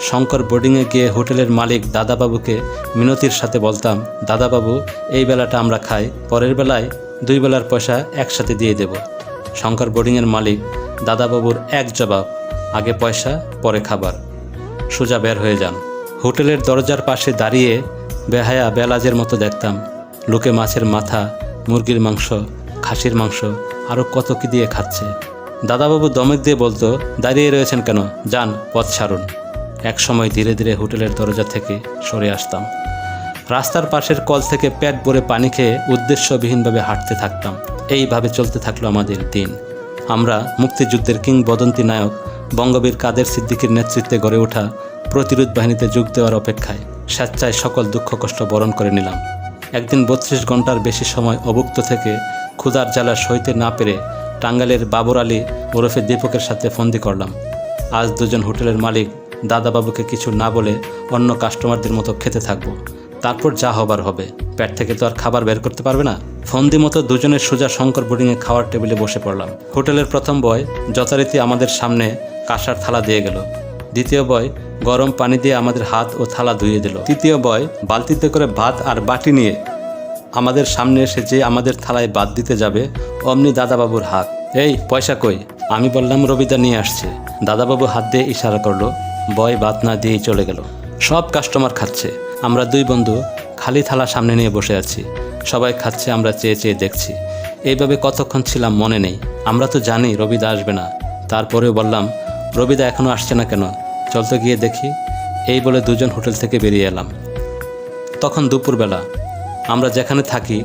[SPEAKER 1] শঙ্কর বোর্ডিংয়ে গিয়ে হোটেলের মালিক দাদাবাবুকে মিনতির সাথে বলতাম, দাদাবাবু, এই বেলাটা আমরা খাই, পরের বেলায় 2 বেলার পয়সা একসাথে দিয়ে দেব। শঙ্কর বোর্ডিংয়ের মালিক দাদাবাবুর এক জবাব, আগে পয়সা পরে খাবার। সোজা বের হয়ে যান। হোটেলের দরজার পাশে দাঁড়িয়ে বেহায়া বেলাজের মতো দেখতাম লোকে মাছের মাথা, মুরগির মাংস, খাসির মাংস, আরও কত কি দিয়ে খাচ্ছে। দাদাবাবু দমক দিয়ে বলতো, দাঁড়িয়ে রয়েছেন কেন, যান, পথ ছাড়ুন। এক সময় ধীরে ধীরে হোটেলের দরজা থেকে সরে আসতাম। রাস্তার পাশের কল থেকে পেট ভরে পানি খেয়ে উদ্দেশ্যবিহীনভাবে হাঁটতে থাকতাম। এইভাবে চলতে থাকলো আমাদের দিন। আমরা মুক্তিযুদ্ধের কিংবদন্তি নায়ক বঙ্গবীর কাদের সিদ্দিকীর নেতৃত্বে গড়ে ওঠা প্রতিরোধ বাহিনীতে যোগ দেওয়ার অপেক্ষায় স্বেচ্ছায় সকল দুঃখ কষ্ট বরণ করে নিলাম। একদিন 32 ঘন্টার বেশি সময় অভুক্ত থেকে ক্ষুধার জ্বালা সইতে না পেরে টাঙ্গাইলের বাবর আলী ওরফে দীপকের সাথে ফন্দি করলাম। আজ দুজন হোটেলের মালিক দাদাবাবুকে কিছু না বলে অন্য কাস্টমারদের মতো খেতে থাকবো, তারপর যা হবার হবে। পেট থেকে তো আর খাবার বের করতে পারবে না। ফন্দি মতো দুজনের সোজা শঙ্কর বোর্ডিংয়ে খাওয়ার টেবিলে বসে পড়লাম। হোটেলের প্রথম বয় যথারীতি আমাদের সামনে কাঁসার থালা দিয়ে গেল। দ্বিতীয় বয় গরম পানি দিয়ে আমাদের হাত ও থালা ধুয়ে দিল। তৃতীয় বয় বালতিতে করে ভাত আর বাটি নিয়ে আমাদের সামনে এসে যে আমাদের থালায় ভাত দিতে যাবে, অমনি দাদাবাবুর হাত, এই পয়সা কই? আমি বললাম রবিদা নিয়ে আসছে। দাদাবাবু হাত দিয়ে ইশারা করলো, বয় ভাত না দিয়েই চলে গেল। সব কাস্টমার খাচ্ছে, আমরা 2 বন্ধু খালি থালা সামনে নিয়ে বসে আছি। সবাই খাচ্ছে, আমরা চেয়ে চেয়ে দেখছি। এইভাবে কতক্ষণ ছিলাম মনে নেই। আমরা তো জানি রবিদা আসবে না, তারপরেও বললাম, রবিদা এখনও আসছে না কেন, চল তো গিয়ে দেখি। এই বলে দুজন হোটেল থেকে বেরিয়ে এলাম। তখন দুপুরবেলা। আমরা যেখানে থাকি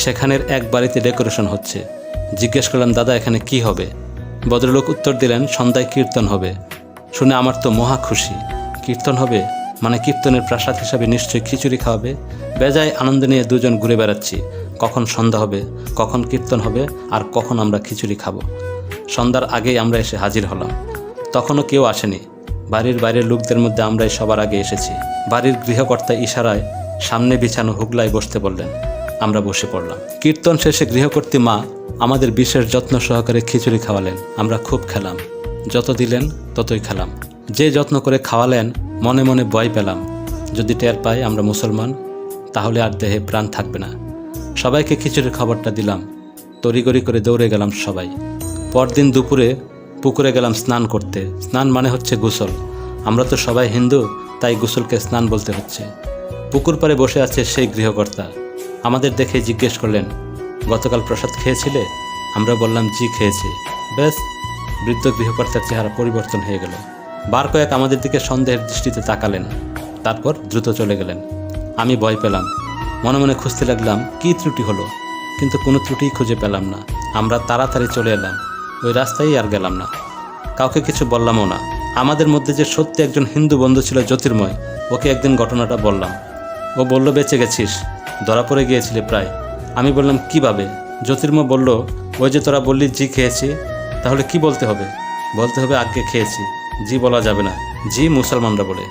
[SPEAKER 1] সেখানের এক বাড়িতে ডেকোরেশন হচ্ছে। জিজ্ঞেস করলাম, দাদা এখানে কি হবে? ভদ্রলোক উত্তর দিলেন, সন্ধ্যায় কীর্তন হবে। শুনে আমার তো মহা খুশি। কীর্তন হবে মানে কীর্তনের প্রাসাদ হিসাবে নিশ্চয়ই খিচুড়ি খাওয়াবে। বেজায় আনন্দ নিয়ে দুজন ঘুরে বেড়াচ্ছি, কখন সন্ধ্যা হবে, কখন কীর্তন হবে, আর কখন আমরা খিচুড়ি খাবো। সন্ধ্যার আগেই আমরা এসে হাজির হলাম। তখনও কেউ আসেনি। বাড়ির বাইরের লোকদের মধ্যে আমরাই সবার আগে এসেছি। বাড়ির গৃহকর্তা ইশারায় সামনে বিছানো হুগলায় বসতে বললেন। আমরা বসে পড়লাম। কীর্তন শেষে গৃহকর্ত্রী মা আমাদের বিশেষ যত্ন সহকারে খিচুড়ি খাওয়ালেন। আমরা খুব খেলাম, যত দিলেন ততই খেলাম। যে যত্ন করে খাওয়ালেন মনে মনে ভয় পেলাম, যদি টের পাই আমরা মুসলমান তাহলে আর দেহে প্রাণ থাকবে না। সবাইকে খিচুড়ির খাবারটা দিলাম। তড়িগড়ি করে দৌড়ে গেলাম সবাই। পরদিন দুপুরে পুকুরে গেলাম স্নান করতে। স্নান মানে হচ্ছে গোসল। আমরা তো সবাই হিন্দু, তাই গোসলকে স্নান বলতে হচ্ছে। পুকুর পাড়ে বসে আছে সেই গৃহকর্তা। আমাদের দেখে জিজ্ঞেস করলেন, গতকাল প্রসাদ খেয়েছিলে? আমরা বললাম, জি খেয়েছি। ব্যাস, বৃদ্ধ গৃহকর্তার চেহারা পরিবর্তন হয়ে গেল। বার কয়েক আমাদের দিকে সন্দেহের দৃষ্টিতে তাকালেন, তারপর দ্রুত চলে গেলেন। আমি ভয় পেলাম, মনে মনে খুঁজতে লাগলাম কী ত্রুটি হলো, কিন্তু কোনো ত্রুটিই খুঁজে পেলাম না। আমরা তাড়াতাড়ি চলে এলাম, ওই রাস্তায় আর গেলাম না। কাউকে কিছু বললামও না। আমাদের মধ্যে যে সত্যি একজন হিন্দু বন্ধু ছিল জ্যোতির্ময়, ওকে একদিন ঘটনাটা বললাম। ও বলল, বেঁচে গেছিস, ধরা পড়ে গিয়েছিলে প্রায়। আমি বললাম, কীভাবে? জ্যোতির্ময় বলল, ওই যে তোরা বললি জি খেয়েছি, তাহলে কি বলতে হবে? বলতে হবে আজ্ঞে খেয়েছি, জি বলা যাবে না, জি মুসলমানরা বলে।